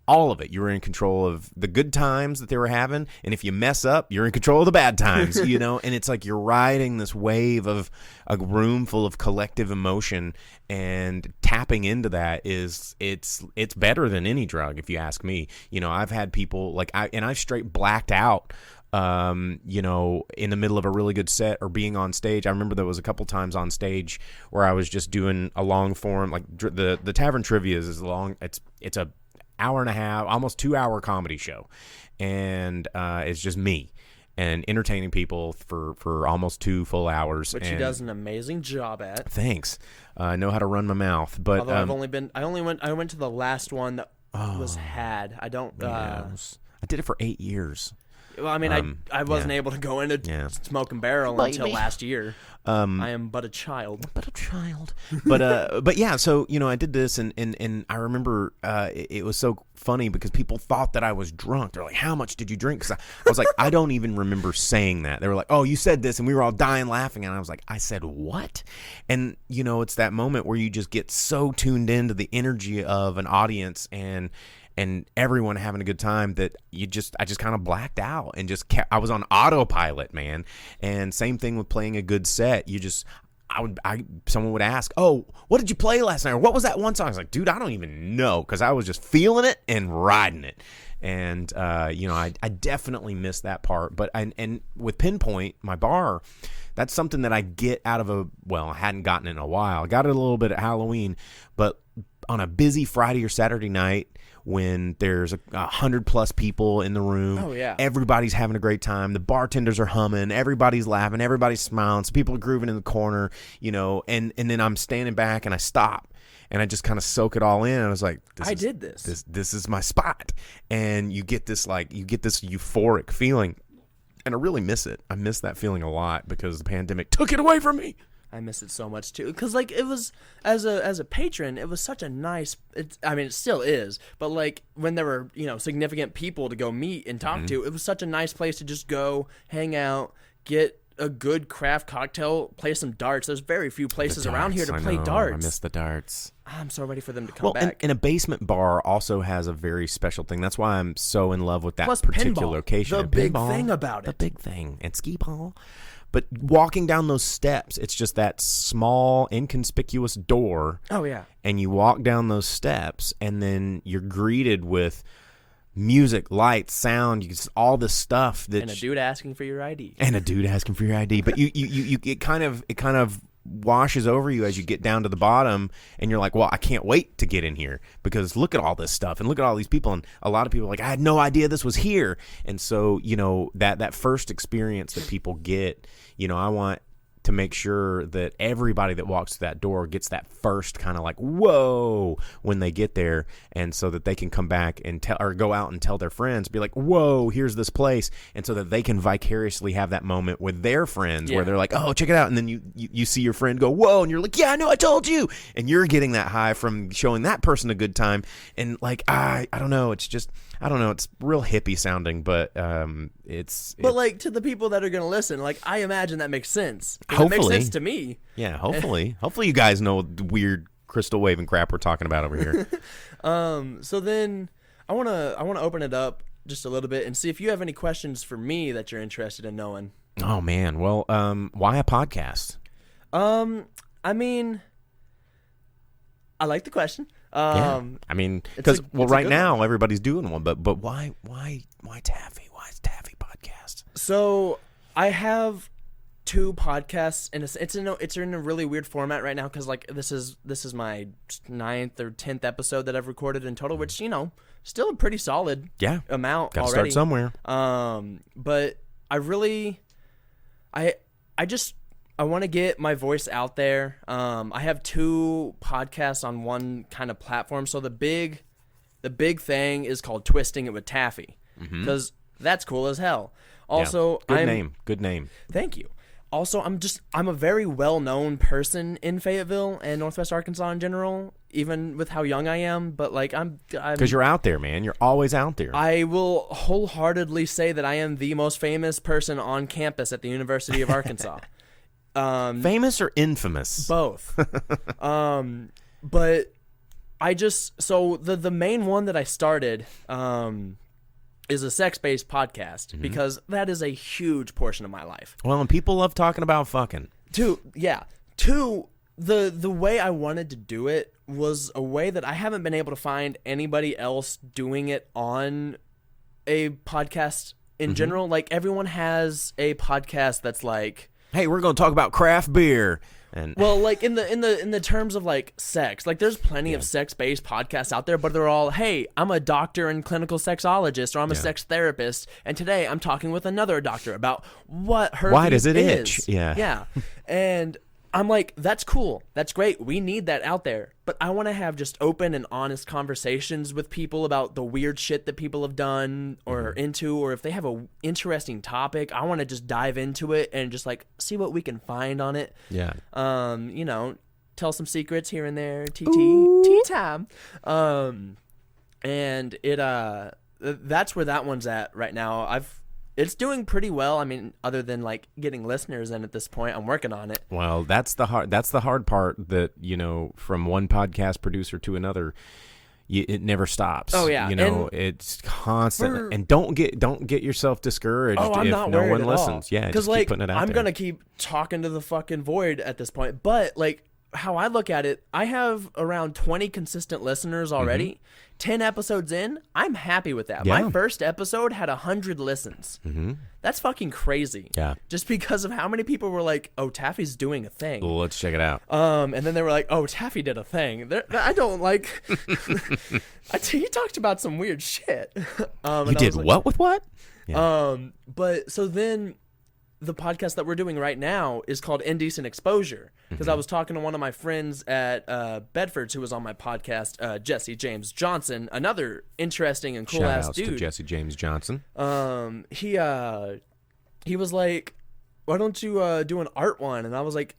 Speaker 2: all of it. You were in control of the good times that they were having, and if you mess up, you're in control of the bad times, and it's like you're riding this wave of a room full of collective emotion, and tapping into that it's better than any drug, if you ask me. I've had people I've straight blacked out in the middle of a really good set or being on stage. I remember there was a couple times on stage where I was just doing a long form, the Tavern Trivia is long. It's a hour and a half, almost 2-hour comedy show, and it's just me and entertaining people for almost 2 full hours,
Speaker 1: which he does an amazing job at.
Speaker 2: Thanks. I know how to run my mouth, but
Speaker 1: although I went to the last one that was had. I don't.
Speaker 2: I did it for 8 years.
Speaker 1: Well, I mean, I wasn't able to go into Smoke and Barrel until last year. I am but a child. But yeah, so I did this, and I remember it was so funny because people thought that I was drunk. They're like, "How much did you drink?" Because I was like, I don't even remember saying that. They were like, "Oh, you said this," and we were all dying laughing, and I was like, "I said what?" And it's that moment where you just get so tuned into the energy of an audience, and
Speaker 2: and everyone having a good time that I just kind of blacked out and just I was on autopilot, man. And same thing with playing a good set. Someone would ask, "Oh, what did you play last night? Or what was that one song?" I was like, "Dude, I don't even know," because I was just feeling it and riding it. And I definitely missed that part. But and with Pinpoint, my bar, that's something that I get out of I hadn't gotten it in a while. I got it a little bit at Halloween, but on a busy Friday or Saturday night when there's 100+ people in the room,
Speaker 1: oh yeah,
Speaker 2: everybody's having a great time. The bartenders are humming, everybody's laughing, everybody's smiling. So people are grooving in the corner, and then I'm standing back and I stop. And I just kind of soak it all in. And I was like, This is my spot. And you get this euphoric feeling. And I really miss it. I miss that feeling a lot because the pandemic took it away from me.
Speaker 1: I miss it so much too. Because it was, as a patron, it was such a nice, it still is. But when there were, significant people to go meet and talk to, it was such a nice place to just go, hang out, get a good craft cocktail, play some darts. There's very few places around here to play darts.
Speaker 2: I miss the darts.
Speaker 1: I'm so ready for them to come back.
Speaker 2: And a basement bar also has a very special thing. That's why I'm so in love with that
Speaker 1: Plus
Speaker 2: particular
Speaker 1: pinball,
Speaker 2: location.
Speaker 1: The big thing about it.
Speaker 2: The big thing. And skee ball. But walking down those steps, it's just that small, inconspicuous door.
Speaker 1: Oh, yeah.
Speaker 2: And you walk down those steps, and then you're greeted with music, lights, sound, all this stuff that
Speaker 1: and a dude asking for your ID.
Speaker 2: But it kind of washes over you as you get down to the bottom, and you're like, well, I can't wait to get in here because look at all this stuff and look at all these people. And a lot of people are like, I had no idea this was here. And so, that first experience that people get, I want to make sure that everybody that walks through that door gets that first kind of like, whoa, when they get there, and so that they can come back and go out and tell their friends, be like, whoa, here's this place, and so that they can vicariously have that moment with their friends where they're like, oh, check it out, and then you see your friend go, whoa, and you're like, yeah, I know, I told you, and you're getting that high from showing that person a good time, and I don't know, it's just, I don't know, it's real hippie sounding, but
Speaker 1: But to the people that are going to listen, I imagine that makes sense.
Speaker 2: Hopefully.
Speaker 1: It makes sense to me.
Speaker 2: Yeah, hopefully. Hopefully you guys know the weird crystal waving crap we're talking about over here.
Speaker 1: So then I want to open it up just a little bit and see if you have any questions for me that you're interested in knowing.
Speaker 2: Oh man. Well, why a podcast?
Speaker 1: I like the question.
Speaker 2: Because right now everybody's doing one, but why Taffy? Why is Taffy podcast?
Speaker 1: So I have 2 podcasts, and it's in a really weird format right now because this is my 9th or 10th episode that I've recorded in total, which still a pretty solid amount.
Speaker 2: Gotta
Speaker 1: already.
Speaker 2: Start somewhere.
Speaker 1: But I really, I want to get my voice out there. I have 2 podcasts on one kind of platform. So the big thing is called Twisting It with Taffy, because that's cool as hell. Also,
Speaker 2: Good name.
Speaker 1: Thank you. Also, I'm a very well-known person in Fayetteville and Northwest Arkansas in general, even with how young I am. But I'm
Speaker 2: because you're out there, man. You're always out there.
Speaker 1: I will wholeheartedly say that I am the most famous person on campus at the University of Arkansas.
Speaker 2: Famous or infamous?
Speaker 1: Both. But so the main one that I started is a sex-based podcast because that is a huge portion of my life.
Speaker 2: Well, and people love talking about fucking.
Speaker 1: Two, the way I wanted to do it was a way that I haven't been able to find anybody else doing it on a podcast in general. Everyone has a podcast that's
Speaker 2: hey, we're going to talk about craft beer. And
Speaker 1: in the terms of sex, there's plenty of sex-based podcasts out there, but they're all, hey, I'm a doctor and clinical sexologist, or I'm a sex therapist, and today I'm talking with another doctor about what herpes is.
Speaker 2: Why does it itch?
Speaker 1: Yeah. And I'm like, that's cool. That's great. We need that out there. But I want to have just open and honest conversations with people about the weird shit that people have done or into, or if they have a interesting topic, I want to just dive into it and just see what we can find on it.
Speaker 2: Yeah.
Speaker 1: Tell some secrets here and there. Tea time. And that's where that one's at right now. It's doing pretty well. Other than getting listeners in at this point, I'm working on it.
Speaker 2: Well, that's the hard part that, from one podcast producer to another, it never stops.
Speaker 1: Oh yeah,
Speaker 2: you know, it's constant. And don't get yourself discouraged
Speaker 1: I'm
Speaker 2: if
Speaker 1: not
Speaker 2: no
Speaker 1: worried
Speaker 2: one
Speaker 1: at
Speaker 2: listens.
Speaker 1: all.
Speaker 2: Yeah,
Speaker 1: because
Speaker 2: just
Speaker 1: like
Speaker 2: keep putting it out
Speaker 1: I'm
Speaker 2: there.
Speaker 1: gonna keep talking to the fucking void at this point. But like how I look at it, I have around 20 consistent listeners already. 10 episodes in, I'm happy with that.
Speaker 2: Yeah.
Speaker 1: My first episode had 100 listens. That's fucking crazy.
Speaker 2: Yeah.
Speaker 1: Just because of how many people were like, "Oh, Taffy's doing a thing."
Speaker 2: Well, let's check it out.
Speaker 1: And then they were like, "Oh, Taffy did a thing." I don't like. He talked about some weird shit.
Speaker 2: You did what with what? Yeah.
Speaker 1: But so then the podcast that we're doing right now is called Indecent Exposure, because I was talking to one of my friends at Bedford's who was on my podcast, Jesse James Johnson, another interesting and cool ass
Speaker 2: Shout-outs
Speaker 1: dude.
Speaker 2: to Jesse James Johnson.
Speaker 1: He was like, "Why don't you do an art one?" And I was like,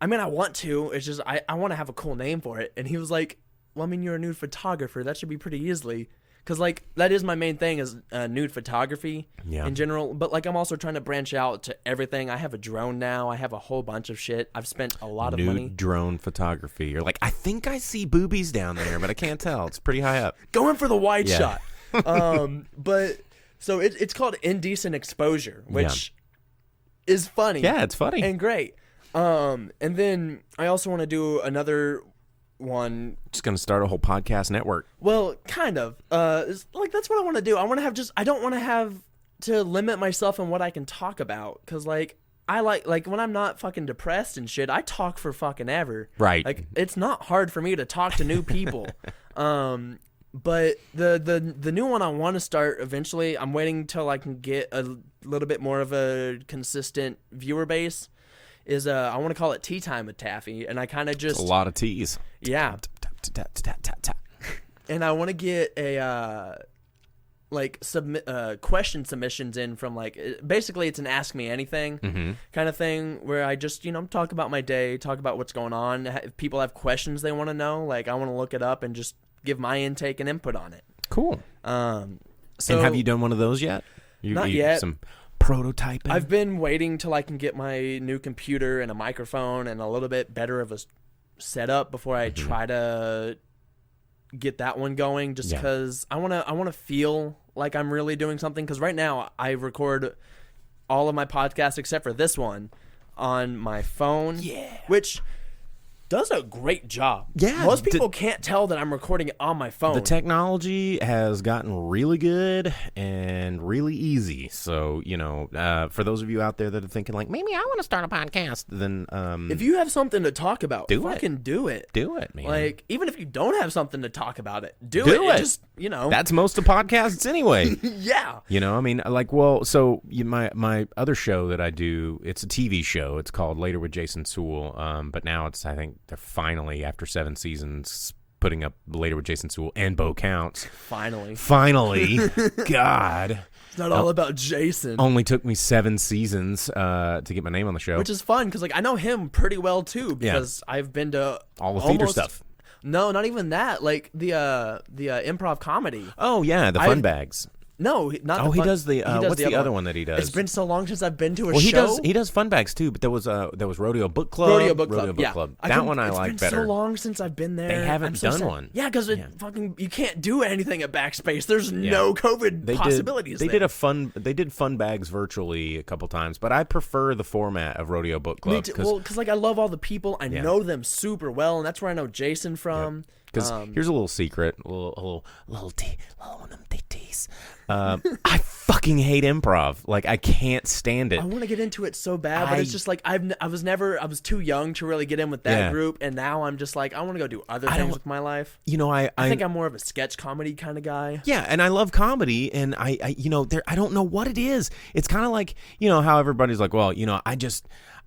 Speaker 1: "I mean, I want to. It's just I want to have a cool name for it." And he was like, "Well, I mean, you're a nude photographer. That should be pretty easily." Because, like, that is my main thing is nude photography in general. But, like, I'm also trying to branch out to everything. I have a drone now. I have a whole bunch of shit. I've spent a lot of money.
Speaker 2: Nude drone photography. You're like, I think I see boobies down there, but I can't tell. It's pretty high up.
Speaker 1: Going for the wide shot. But, so it's called Indecent Exposure, which is funny.
Speaker 2: Yeah, it's funny.
Speaker 1: And great. And then I also want to do another one.
Speaker 2: Just gonna start a whole podcast network.
Speaker 1: Well, kind of. Like that's what I want to do. I want to have I don't want to have to limit myself in what I can talk about, because like I like when I'm not fucking depressed and shit, I talk for fucking ever.
Speaker 2: Right.
Speaker 1: Like it's not hard for me to talk to new people. But the new one I want to start eventually. I'm waiting till I can get a little bit more of a consistent viewer base. Is I want to call it Tea Time with Taffy, and I kind of just
Speaker 2: a lot of teas.
Speaker 1: Yeah. And I want to get a question submissions in from like basically it's an Ask Me Anything kind of thing where I just talk about my day, talk about what's going on. If people have questions they want to know, like I want to look it up and just give my intake and input on it.
Speaker 2: Cool.
Speaker 1: So
Speaker 2: and have you done one of those yet?
Speaker 1: Not yet.
Speaker 2: Some prototyping.
Speaker 1: I've been waiting till I can get my new computer and a microphone and a little bit better of a setup before I try to get that one going, just because I want to feel like I'm really doing something, because right now I record all of my podcasts except for this one on my phone, which does a great job.
Speaker 2: Yeah.
Speaker 1: Most people can't tell that I'm recording it on my phone.
Speaker 2: The technology has gotten really good and really easy. So, for those of you out there that are thinking like, maybe I want to start a podcast, then
Speaker 1: if you have something to talk about, fucking do it.
Speaker 2: Do it, man.
Speaker 1: Like, even if you don't have something to talk about it, do it. Just,
Speaker 2: That's most of podcasts anyway.
Speaker 1: Yeah.
Speaker 2: I mean, like, well, so my other show that I do, it's a TV show. It's called Later with Jason Sewell. But now I think they're finally, after 7 seasons, putting up Later with Jason Sewell and Bo Counts.
Speaker 1: Finally.
Speaker 2: God.
Speaker 1: It's not all about Jason.
Speaker 2: Only took me 7 seasons to get my name on the show.
Speaker 1: Which is fun, because like I know him pretty well too, because I've been to
Speaker 2: all the theater stuff.
Speaker 1: No, not even that. Like the improv comedy.
Speaker 2: Oh yeah, the fun bags.
Speaker 1: No, not.
Speaker 2: Oh, he does the. What's the other one that he does?
Speaker 1: It's been so long since I've been to a show.
Speaker 2: Well, he does fun bags too. But there was Rodeo Book Club.
Speaker 1: Rodeo Book Club.
Speaker 2: That one I like better.
Speaker 1: It's been so long since I've been there.
Speaker 2: They haven't done one.
Speaker 1: Yeah, because you can't do anything at Backspace. There's no COVID possibilities.
Speaker 2: They did fun bags virtually a couple times, but I prefer the format of Rodeo Book Club.
Speaker 1: Because like I love all the people. I know them super well, and that's where I know Jason from.
Speaker 2: Because here's a little secret, a little one of them teas. I fucking hate improv. Like I can't stand it.
Speaker 1: I want to get into it so bad, but it's just like I was too young to really get in with that group, and now I'm just like I want to go do other things with my life.
Speaker 2: I
Speaker 1: think I'm more of a sketch comedy kind of guy.
Speaker 2: Yeah, and I love comedy, and I don't know what it is. It's kind of like how everybody's like, well,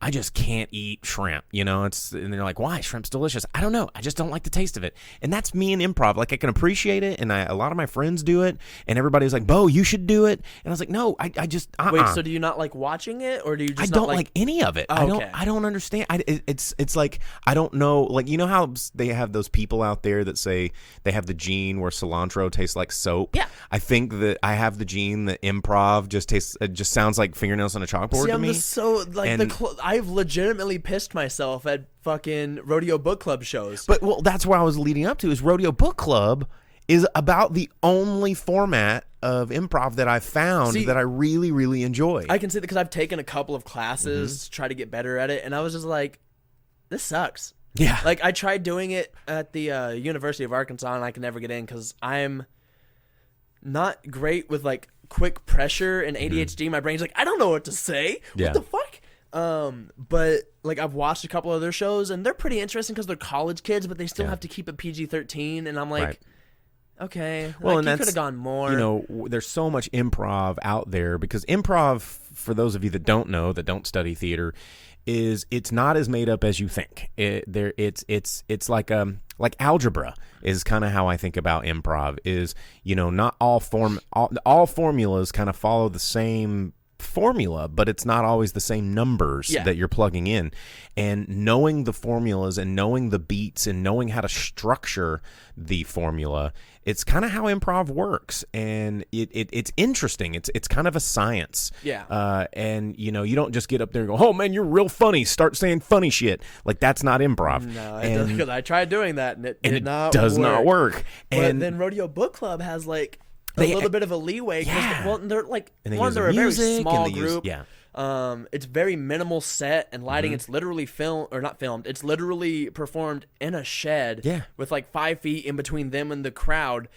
Speaker 2: I just can't eat shrimp, and they're like, why? Shrimp's delicious. I don't know. I just don't like the taste of it. And that's me in improv. Like I can appreciate it, and a lot of my friends do it, and everybody's like, Bo, you should do it. And I was like, no, I just
Speaker 1: Wait, so do you not like watching it, or do you just
Speaker 2: I don't like any of it.
Speaker 1: Oh,
Speaker 2: I don't understand. It's like I don't know. Like how they have those people out there that say they have the gene where cilantro tastes like soap.
Speaker 1: Yeah.
Speaker 2: I think that I have the gene that improv just sounds like fingernails on a chalkboard to me.
Speaker 1: I've legitimately pissed myself at fucking Rodeo Book Club shows.
Speaker 2: But that's where I was leading up to is Rodeo Book Club is about the only format of improv that I've found that I really, really enjoy.
Speaker 1: I can see that because I've taken a couple of classes to try to get better at it, and I was just like, this sucks.
Speaker 2: Yeah.
Speaker 1: Like, I tried doing it at the University of Arkansas, and I could never get in because I'm not great with, like, quick pressure and ADHD. My brain's like, I don't know what to say.
Speaker 2: Yeah.
Speaker 1: What the fuck? But, like, I've watched a couple of their shows, and they're pretty interesting because they're college kids, but they still have to keep it PG-13, and I'm like... Okay.
Speaker 2: Well,
Speaker 1: like,
Speaker 2: and
Speaker 1: you
Speaker 2: that's,
Speaker 1: could have gone more.
Speaker 2: You know, there's so much improv out there because improv, for those of you that don't know, that don't study theater, it's not as made up as you think. It's like algebra is kind of how I think about improv. Is, you know, not all formulas kind of follow the same formula, but it's not always the same numbers that you're plugging in. And knowing the formulas and knowing the beats and knowing how to structure the formula, it's kind of how improv works. And it's interesting. It's kind of a science.
Speaker 1: Yeah.
Speaker 2: And, you know, you don't just get up there and go, oh, man, you're real funny. Start saying funny shit. Like, that's not improv.
Speaker 1: No, it doesn't, because I tried doing that, and it
Speaker 2: does not work.
Speaker 1: And then Rodeo Book Club has, like, a little bit of a leeway. Well, they're like, they're a very small group. It's very minimal set and lighting. It's literally not filmed. It's literally performed in a shed with like 5 feet in between them and the crowd.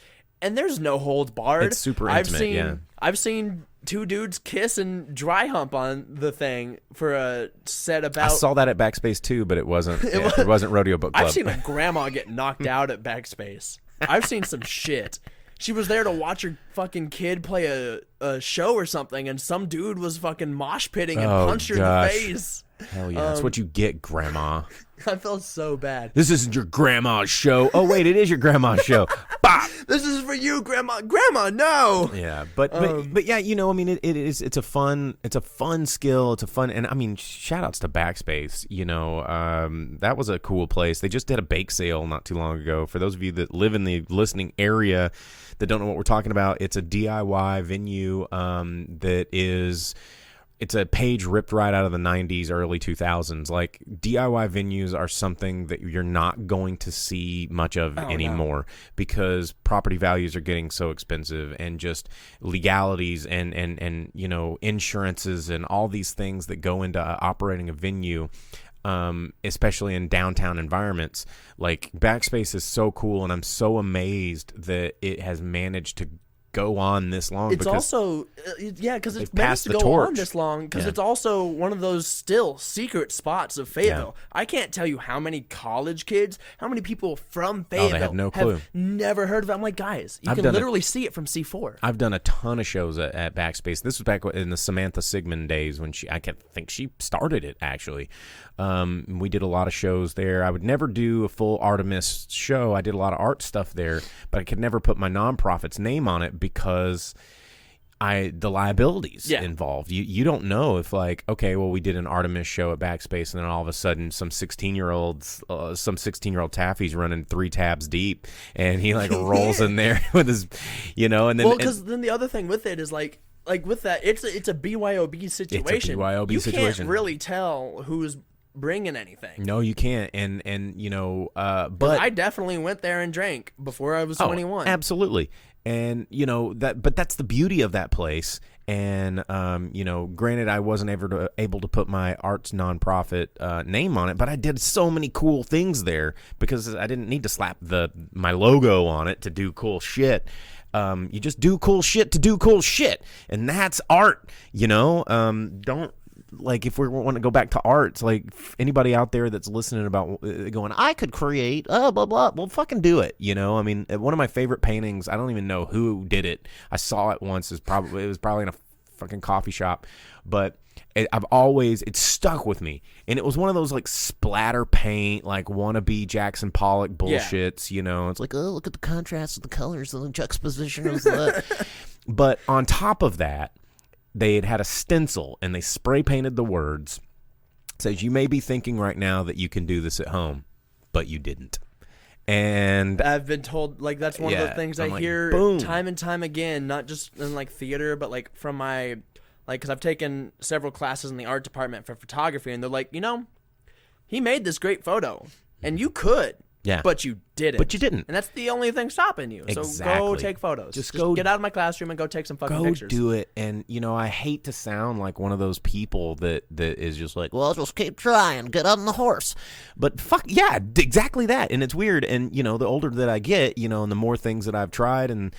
Speaker 1: And there's no holds barred.
Speaker 2: It's super intimate.
Speaker 1: I've seen two dudes kiss and dry hump on the thing for a set about.
Speaker 2: I saw that at Backspace too, but it wasn't. It wasn't Rodeo Book Club.
Speaker 1: I've seen a grandma get knocked out at Backspace. I've seen some shit. She was there to watch her fucking kid play a show or something, and some dude was fucking mosh pitting and punched her in the face.
Speaker 2: Hell yeah, that's what you get, Grandma.
Speaker 1: I felt so bad.
Speaker 2: This isn't your grandma's show. Oh wait, it is your grandma's show. Bop.
Speaker 1: This is for you, Grandma. Grandma, no.
Speaker 2: Yeah, but yeah, you know, I mean, it's a fun skill. It's a fun, and I mean, shout outs to Backspace. You know, that was a cool place. They just did a bake sale not too long ago. For those of you that live in the listening area that don't know what we're talking about, it's a DIY venue that is. It's a page ripped right out of the 90s, early 2000s. Like, DIY venues are something that you're not going to see much of anymore because property values are getting so expensive, and just legalities and you know, insurances and all these things that go into operating a venue, especially in downtown environments. Like, Backspace is so cool, and I'm so amazed that it has managed to go on this long.
Speaker 1: It's also because it's managed to go on this long because it's also one of those still secret spots of Fayetteville. I can't tell you how many college kids, how many people from Fayetteville
Speaker 2: they have no clue.
Speaker 1: Have never heard of it. I'm like, guys, you can literally see it from C4.
Speaker 2: I've done a ton of shows at Backspace. This was back in the Samantha Sigmund days when I think she started it, actually. We did a lot of shows there. I would never do a full Artemis show. I did a lot of art stuff there, but I could never put my nonprofit's name on it because the liabilities involved. You don't know if, like, okay, well, we did an Artemis show at Backspace, and then all of a sudden some 16-year-old taffy's running 3 tabs deep, and he like rolls in there with his, you know, and then
Speaker 1: because then the other thing with it is like with that, it's a BYOB situation.
Speaker 2: It's a BYOB situation.
Speaker 1: You can't really tell who's bringing anything.
Speaker 2: No, you can't. And you know, but
Speaker 1: I definitely went there and drank before I was 21.
Speaker 2: Absolutely. And you know but that's the beauty of that place. And you know, granted, I wasn't able to put my arts nonprofit name on it, but I did so many cool things there because I didn't need to slap my logo on it to do cool shit. You just do cool shit to do cool shit, and that's art. You know, don't. Like, if we want to go back to arts, like, anybody out there that's listening about going, I could create, blah, blah, well, fucking do it, you know? I mean, one of my favorite paintings, I don't even know who did it. I saw it once. It was probably in a fucking coffee shop, but it stuck with me. And it was one of those, like, splatter paint, like, wannabe Jackson Pollock bullshits, you know? It's like, oh, look at the contrast of the colors and the juxtaposition of that. But on top of that, they had a stencil, and they spray painted the words. It says, you may be thinking right now that you can do this at home, but you didn't. And
Speaker 1: I've been told, like, that's one of the things I hear time and time again, not just in, like, theater, but, like, from my, like, because I've taken several classes in the art department for photography, and they're like, you know, he made this great photo, and you could
Speaker 2: Yeah.
Speaker 1: But you didn't.
Speaker 2: But you didn't.
Speaker 1: And that's the only thing stopping you. So
Speaker 2: Exactly.
Speaker 1: go take photos. Just
Speaker 2: go
Speaker 1: get out of my classroom and go take some fucking
Speaker 2: go
Speaker 1: pictures.
Speaker 2: do it. And I hate to sound like one of those people that is just like, well, just keep trying, get on the horse. But fuck yeah, exactly that. And it's weird. And the older that I get, and the more things that I've tried, and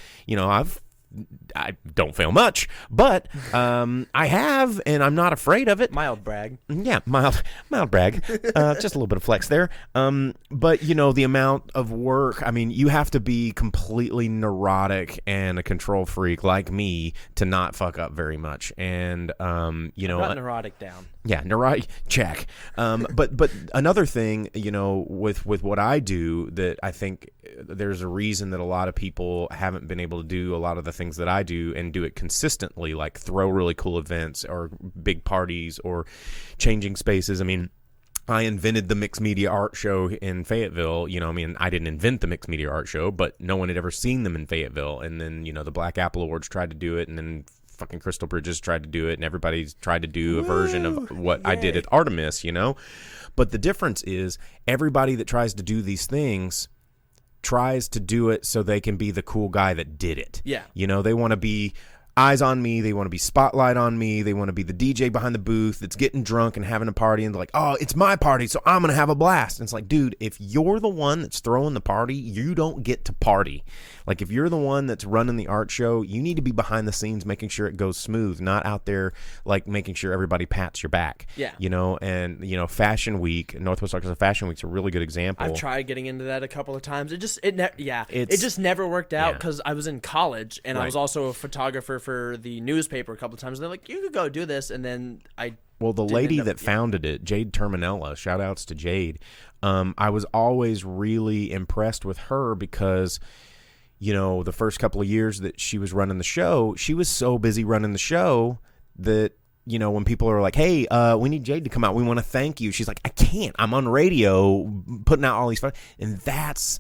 Speaker 2: I don't fail much, but I have, and I'm not afraid of it.
Speaker 1: Mild brag.
Speaker 2: Yeah, mild brag. Just a little bit of flex there. But the amount of work. I mean, you have to be completely neurotic and a control freak like me to not fuck up very much. And
Speaker 1: Got neurotic down.
Speaker 2: Yeah, neurotic check. But another thing, with what I do, that I think there's a reason that a lot of people haven't been able to do a lot of the things that I do and do it consistently, like throw really cool events or big parties or changing spaces. I mean, I invented the mixed media art show in Fayetteville. I didn't invent the mixed media art show, but no one had ever seen them in Fayetteville. And then, the Black Apple Awards tried to do it, and then fucking Crystal Bridges tried to do it, and everybody's tried to do a version of what I did at Artemis, But the difference is everybody that tries to do these things tries to do it so they can be the cool guy that did it.
Speaker 1: Yeah.
Speaker 2: They want to be eyes on me. They want to be spotlight on me. They want to be the DJ behind the booth that's getting drunk and having a party, and they're like, oh, it's my party, so I'm going to have a blast. And it's like, dude, if you're the one that's throwing the party, you don't get to party. Like, if you're the one that's running the art show, you need to be behind the scenes making sure it goes smooth, not out there like making sure everybody pats your back.
Speaker 1: Yeah.
Speaker 2: And Fashion Week, Northwest Arkansas Fashion Week's a really good example.
Speaker 1: I've tried getting into that a couple of times. It just never worked out because I was in college and I was also a photographer for the newspaper a couple of times. And they're like, you could go do this, and then
Speaker 2: Well, the lady that founded it, Jade Terminella, shout outs to Jade, I was always really impressed with her because, the first couple of years that she was running the show, she was so busy running the show that, when people are like, hey, we need Jade to come out, we want to thank you, she's like, I can't, I'm on radio putting out all these fun. And that's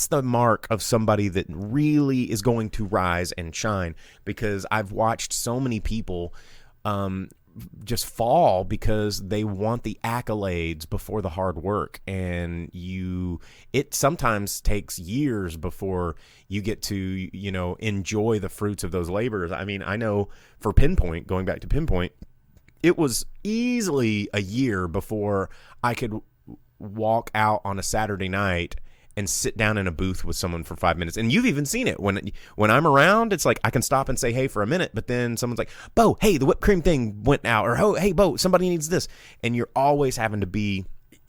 Speaker 2: the mark of somebody that really is going to rise and shine, because I've watched so many people just fall because they want the accolades before the hard work, and it sometimes takes years before you get to enjoy the fruits of those labors. I mean, I know for Pinpoint, going back to Pinpoint, it was easily a year before I could walk out on a Saturday night and sit down in a booth with someone for 5 minutes. And you've even seen it. When I'm around, it's like I can stop and say hey for a minute, but then someone's like, Bo, hey, the whipped cream thing went out, or oh, hey, Bo, somebody needs this. And you're always having to be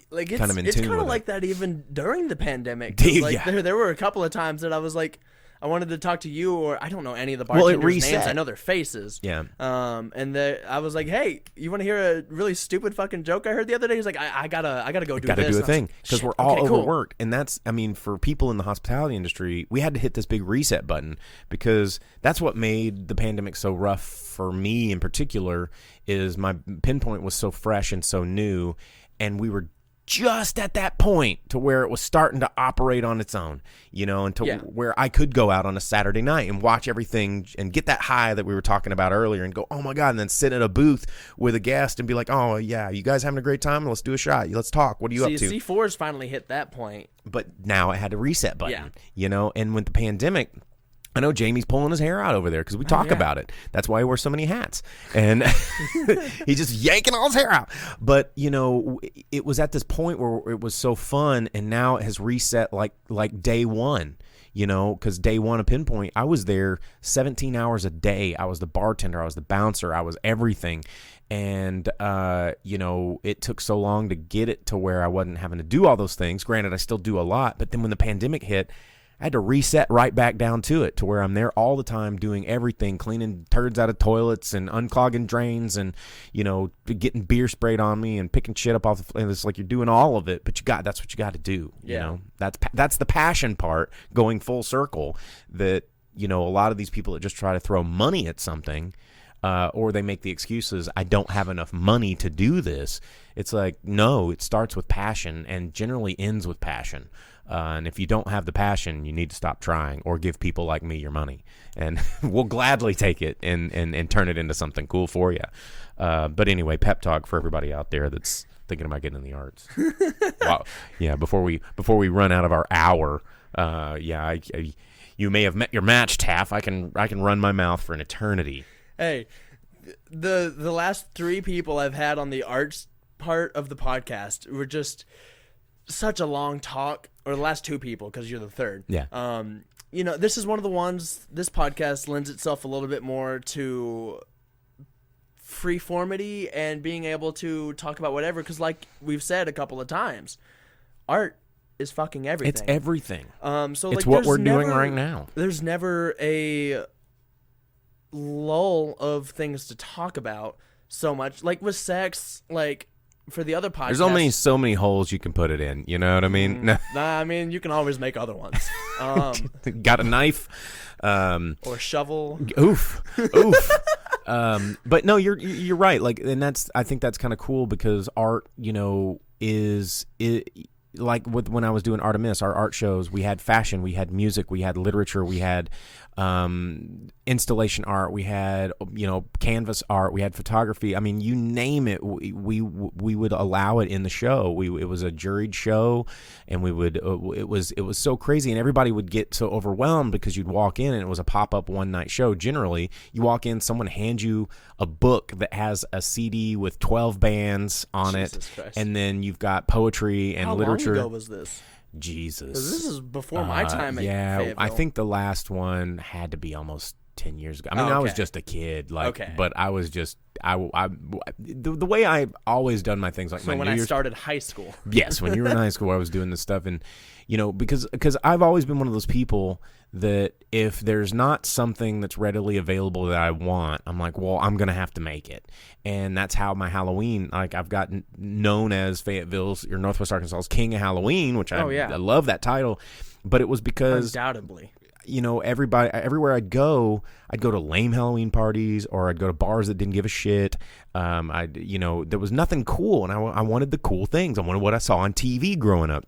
Speaker 1: like,
Speaker 2: kind of in tune with it.
Speaker 1: It's kind of like that even during the pandemic. There were a couple of times that I was like, I wanted to talk to you, or I don't know any of the bartenders' names. I know their faces.
Speaker 2: Yeah.
Speaker 1: And I was like, hey, you want to hear a really stupid fucking joke I heard the other day? He's like, I gotta go do this.
Speaker 2: Gotta do a thing, because we're all overworked.
Speaker 1: Cool.
Speaker 2: And that's, I mean, for people in the hospitality industry, we had to hit this big reset button, because that's what made the pandemic so rough for me in particular, is my Pinpoint was so fresh and so new, and we were just at that point to where it was starting to operate on its own, where I could go out on a Saturday night and watch everything and get that high that we were talking about earlier and go, oh my God, and then sit in a booth with a guest and be like, oh yeah, you guys having a great time? Let's do a shot. Let's talk. What are you up to?
Speaker 1: C4's finally hit that point.
Speaker 2: But now it had a reset button, and with the pandemic, I know Jamie's pulling his hair out over there because we talk about it. That's why he wears so many hats. And he's just yanking all his hair out. But, it was at this point where it was so fun, and now it has reset like day one, because day one of Pinpoint, I was there 17 hours a day. I was the bartender. I was the bouncer. I was everything. And, it took so long to get it to where I wasn't having to do all those things. Granted, I still do a lot. But then when the pandemic hit, I had to reset right back down to it, to where I'm there all the time doing everything, cleaning turds out of toilets and unclogging drains and, getting beer sprayed on me and picking shit up off the, and it's like you're doing all of it, but that's what you got to do. That's the passion part, going full circle, that, a lot of these people that just try to throw money at something, or they make the excuses, I don't have enough money to do this. It's like, no, it starts with passion and generally ends with passion. And if you don't have the passion, you need to stop trying, or give people like me your money, and we'll gladly take it and turn it into something cool for you. But anyway, pep talk for everybody out there that's thinking about getting in the arts. Wow. Yeah, before we run out of our hour, you may have met your match, Taff. I can run my mouth for an eternity.
Speaker 1: Hey, the last 3 people I've had on the arts part of the podcast were just such a long talk, or the last 2 people, because you're the third.
Speaker 2: Yeah.
Speaker 1: This is one of the ones, this podcast lends itself a little bit more to freeformity and being able to talk about whatever, because like we've said a couple of times, art is fucking everything.
Speaker 2: It's everything.
Speaker 1: So
Speaker 2: it's
Speaker 1: like,
Speaker 2: what we're doing right now.
Speaker 1: There's never a lull of things to talk about so much. Like with sex, like for the other podcasts,
Speaker 2: there's only so many holes you can put it in. You know what I mean?
Speaker 1: I mean, you can always make other ones.
Speaker 2: Got a knife,
Speaker 1: or a shovel.
Speaker 2: Oof. But no, you're right. Like, and I think that's kind of cool, because art, is like when I was doing Artemis, our art shows, we had fashion, we had music, we had literature, we had installation art, we had canvas art, we had photography. I mean, you name it, we would allow it in the show. It was a juried show, and we would it was so crazy, and everybody would get so overwhelmed because you'd walk in and it was a pop-up one-night show. Generally, you walk in, someone hands you a book that has a CD with 12 bands on
Speaker 1: Jesus
Speaker 2: it,
Speaker 1: Christ.
Speaker 2: and then you've got poetry and literature.
Speaker 1: How long ago was this?
Speaker 2: Jesus.
Speaker 1: This is before my time at Fayetteville.
Speaker 2: I think the last one had to be almost 10 years ago. I mean, I was just a kid, but I was just the way I've always done my things, like
Speaker 1: so
Speaker 2: my
Speaker 1: when
Speaker 2: New Year's.
Speaker 1: I started high school.
Speaker 2: Yes, when you were in high school, I was doing this stuff, and because I've always been one of those people that if there's not something that's readily available that I want, I'm like, well, I'm gonna have to make it. And that's how my Halloween, like, I've gotten known as Fayetteville's or Northwest Arkansas's King of Halloween, which I love that title. But it was because
Speaker 1: undoubtedly,
Speaker 2: everybody, everywhere I'd go to lame Halloween parties, or I'd go to bars that didn't give a shit. There was nothing cool, and I wanted the cool things. I wanted what I saw on TV growing up.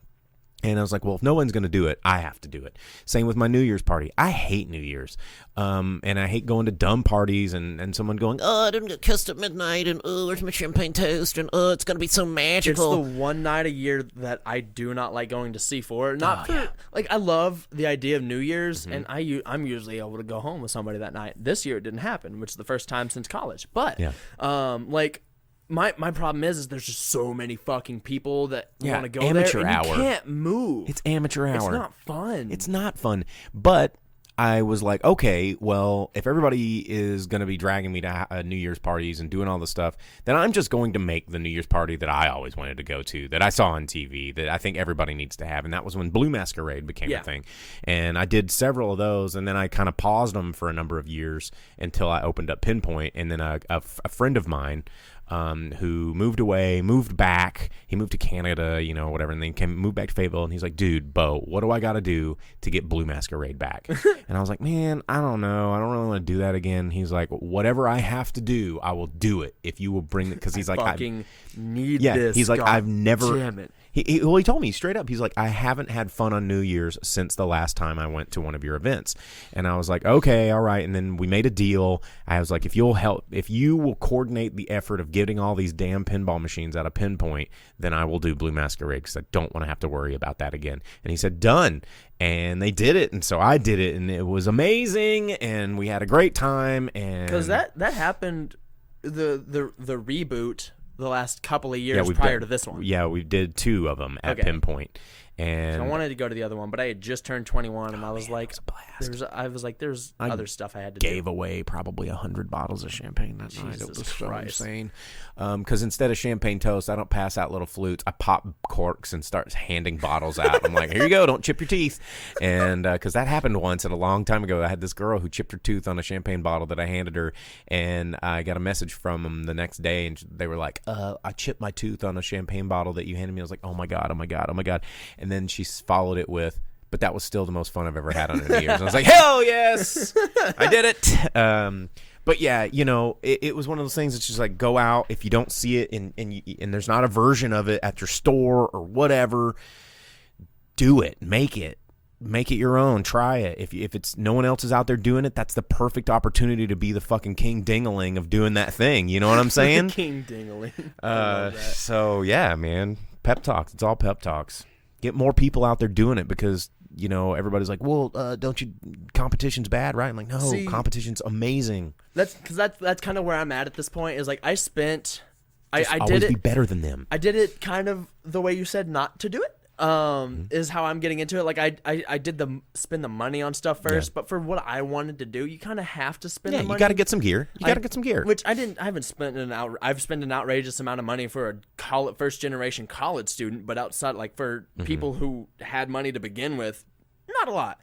Speaker 2: And I was like, well, if no one's going to do it, I have to do it. Same with my New Year's party. I hate New Year's. And I hate going to dumb parties and someone going, oh, I didn't get kissed at midnight, and oh, where's my champagne toast, and oh, it's going to be so magical.
Speaker 1: It's the one night a year that I do not like going to C4. Like, I love the idea of New Year's, and I'm usually able to go home with somebody that night. This year it didn't happen, which is the first time since college. But, My problem is there's just so many fucking people that want to go
Speaker 2: amateur
Speaker 1: there, and
Speaker 2: hour.
Speaker 1: you can't move.
Speaker 2: It's amateur hour.
Speaker 1: It's not fun.
Speaker 2: It's not fun. But I was like, okay, well, if everybody is going to be dragging me to New Year's parties and doing all this stuff, then I'm just going to make the New Year's party that I always wanted to go to, that I saw on TV, that I think everybody needs to have. And that was when Blue Masquerade became a thing. And I did several of those, and then I kind of paused them for a number of years until I opened up Pinpoint. And then a friend of mine, who moved back. He moved to Canada, whatever, and then moved back to Fayetteville, and he's like, dude, Bo, what do I got to do to get Blue Masquerade back? And I was like, man, I don't know. I don't really want to do that again. He's like, whatever I have to do, I will do it if you will bring it, because he's like,
Speaker 1: I need this.
Speaker 2: He's like,
Speaker 1: God
Speaker 2: I've never.
Speaker 1: Damn it.
Speaker 2: He told me straight up, he's like, I haven't had fun on New Year's since the last time I went to one of your events. And I was like, okay, all right. And then we made a deal. I was like, if you will coordinate the effort of getting all these damn pinball machines out of Pinpoint, then I will do Blue Masquerade, because I don't want to have to worry about that again. And he said, done. And they did it, and so I did it, and it was amazing, and we had a great time. And
Speaker 1: because that happened, the reboot, the last couple of years prior to this one.
Speaker 2: Yeah, we did 2 of them at Pinpoint. And
Speaker 1: so I wanted to go to the other one, but I had just turned 21, and I was like, it was a blast. There's other stuff I had to do.
Speaker 2: Gave away probably 100 bottles of champagne that night. It was so
Speaker 1: Christ.
Speaker 2: insane. Because instead of champagne toast, I don't pass out little flutes. I pop corks and start handing bottles out. I'm like, here you go, don't chip your teeth. And because that happened once, and a long time ago, I had this girl who chipped her tooth on a champagne bottle that I handed her, and I got a message from them the next day, and they were like, I chipped my tooth on a champagne bottle that you handed me. I was like, oh my God, oh my God, oh my God. And then she followed it with, but that was still the most fun I've ever had on a New Year's. And I was like, hell yes, I did it. But yeah, it was one of those things that's just like, go out. If you don't see it and there's not a version of it at your store or whatever, do it, make it. make it your own. Try it. If it's no one else is out there doing it, that's the perfect opportunity to be the fucking king ding-a-ling of doing that thing. You know what I'm saying?
Speaker 1: King ding-a-ling.
Speaker 2: So yeah, man. Pep talks. It's all pep talks. Get more people out there doing it because, you know, everybody's like, well, don't you, competition's bad, right? I'm like, no, competition's amazing.
Speaker 1: That's kind of where I'm at this point is like I spent, I
Speaker 2: always
Speaker 1: did it.
Speaker 2: Be better than them.
Speaker 1: I did it kind of the way you said not to do it. Is how I'm getting into it. Like I did spend the money on stuff first, but for what I wanted to do, you kind of have to spend the money.
Speaker 2: You got to get some gear.
Speaker 1: Which I haven't spent I've spent an outrageous amount of money for a first generation college student, but outside, like for people who had money to begin with, not a lot.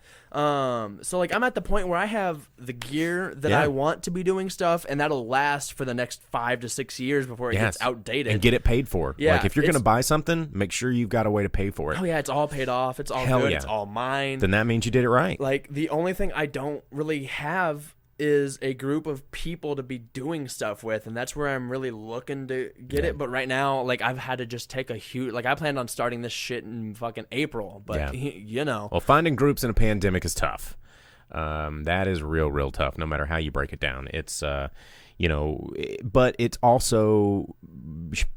Speaker 1: So like I'm at the point where I have the gear that I want to be doing stuff, and that'll last for the next 5 to 6 years before it gets outdated
Speaker 2: and get it paid for.
Speaker 1: Yeah,
Speaker 2: like if you're gonna buy something, make sure you've got a way to pay for it.
Speaker 1: Oh yeah, it's all paid off. It's all good. It's all mine.
Speaker 2: Then that means you did it right.
Speaker 1: Like the only thing I don't really have is a group of people to be doing stuff with, and that's where I'm really looking to get it. But right now, like I've had to just take a huge, like I planned on starting this shit in fucking April, but you know.
Speaker 2: Well, finding groups in a pandemic is tough. That is real tough, no matter how you break it down. It's, you know, but it's also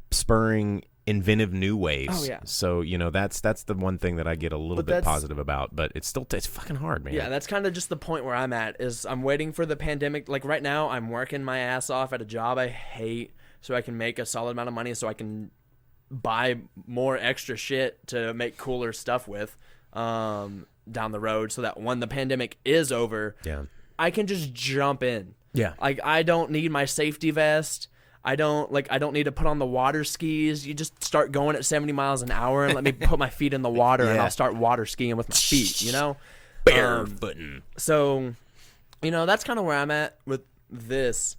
Speaker 2: spurring inventive new ways.
Speaker 1: Oh yeah.
Speaker 2: So, you know, that's the one thing that I get a little bit positive about, but it's still, it's fucking hard, man.
Speaker 1: Yeah, that's kind of just the point where I'm at is I'm waiting for the pandemic. Like right now I'm working my ass off at a job I hate so I can make a solid amount of money so I can buy more extra shit to make cooler stuff with down the road, so that when the pandemic is over, I can just jump in. Yeah. Like I don't need my safety vest. I don't need to put on the water skis. You just start going at 70 miles an hour and let me put my feet in the water and I'll start water skiing with my feet, you know?
Speaker 2: Barefooting.
Speaker 1: So, you know, that's kind of where I'm at with this.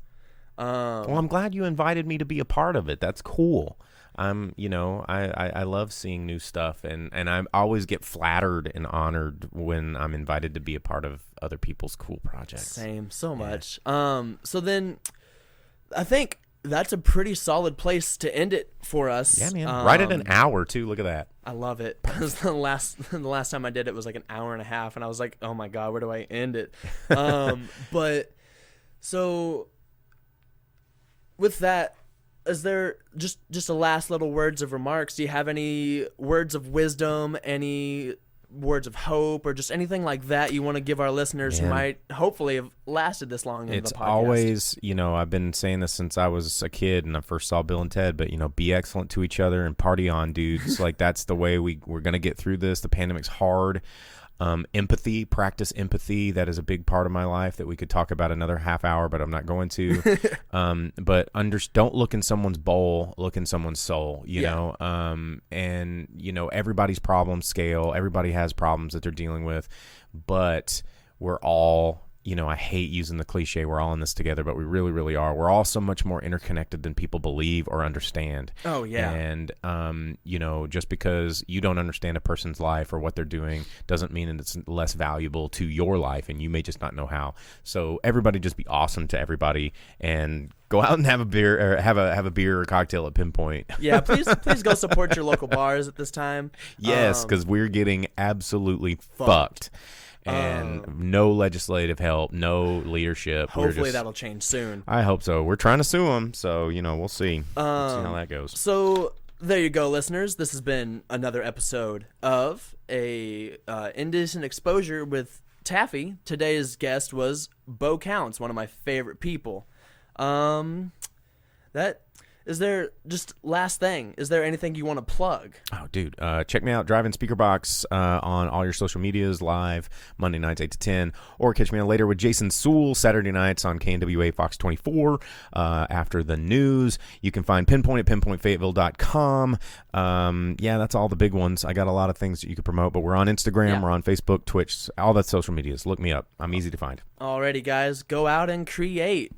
Speaker 2: Well, I'm glad you invited me to be a part of it. That's cool. You know, I love seeing new stuff, and I always get flattered and honored when I'm invited to be a part of other people's cool projects.
Speaker 1: Same, so much. So then I think that's a pretty solid place to end it for us.
Speaker 2: Yeah, man. Right at an hour, too. Look at that.
Speaker 1: I love it. Because the last time I did it was like an hour and a half, and I was like, oh my God, where do I end it? But so with that, is there just a last little words of remarks? Do you have any words of wisdom, any words of hope, or just anything like that you want to give our listeners who might hopefully have lasted this long in the podcast?
Speaker 2: It's always, you know, I've been saying this since I was a kid and I first saw Bill and Ted, but, you know, be excellent to each other and party on, dudes. Like, that's the way we're going to get through this. The pandemic's hard. Empathy, practice empathy. That is a big part of my life that we could talk about another half hour, but I'm not going to. But don't look in someone's bowl, look in someone's soul, you know? And, you know, everybody's problems scale. Everybody has problems that they're dealing with, but we're all, you know, I hate using the cliche, we're all in this together, but we really, really are. We're all so much more interconnected than people believe or understand.
Speaker 1: Oh, yeah.
Speaker 2: And, you know, just because you don't understand a person's life or what they're doing doesn't mean that it's less valuable to your life, and you may just not know how. So everybody just be awesome to everybody and go out and have a beer or have a beer or cocktail at Pinpoint.
Speaker 1: Yeah, please go support your local bars at this time.
Speaker 2: Yes, because we're getting absolutely fucked. And no legislative help, no leadership.
Speaker 1: Hopefully that'll change soon.
Speaker 2: I hope so. We're trying to sue them, so, you know, we'll see. We'll see how that goes.
Speaker 1: So there you go, listeners. This has been another episode of a Indecent Exposure with Taffy. Today's guest was Bo Counts, one of my favorite people. Is there, just last thing, is there anything you want to plug?
Speaker 2: Oh, dude, check me out, Drive-In Speaker Box, on all your social medias, live, Monday nights, 8 to 10, or catch me on later with Jason Sewell, Saturday nights on KNWA Fox 24, after the news. You can find Pinpoint at pinpointfayetteville.com. Yeah, that's all the big ones. I got a lot of things that you could promote, but we're on Instagram, we're on Facebook, Twitch, all that social medias. Look me up. I'm easy to find.
Speaker 1: Alrighty, guys, go out and create.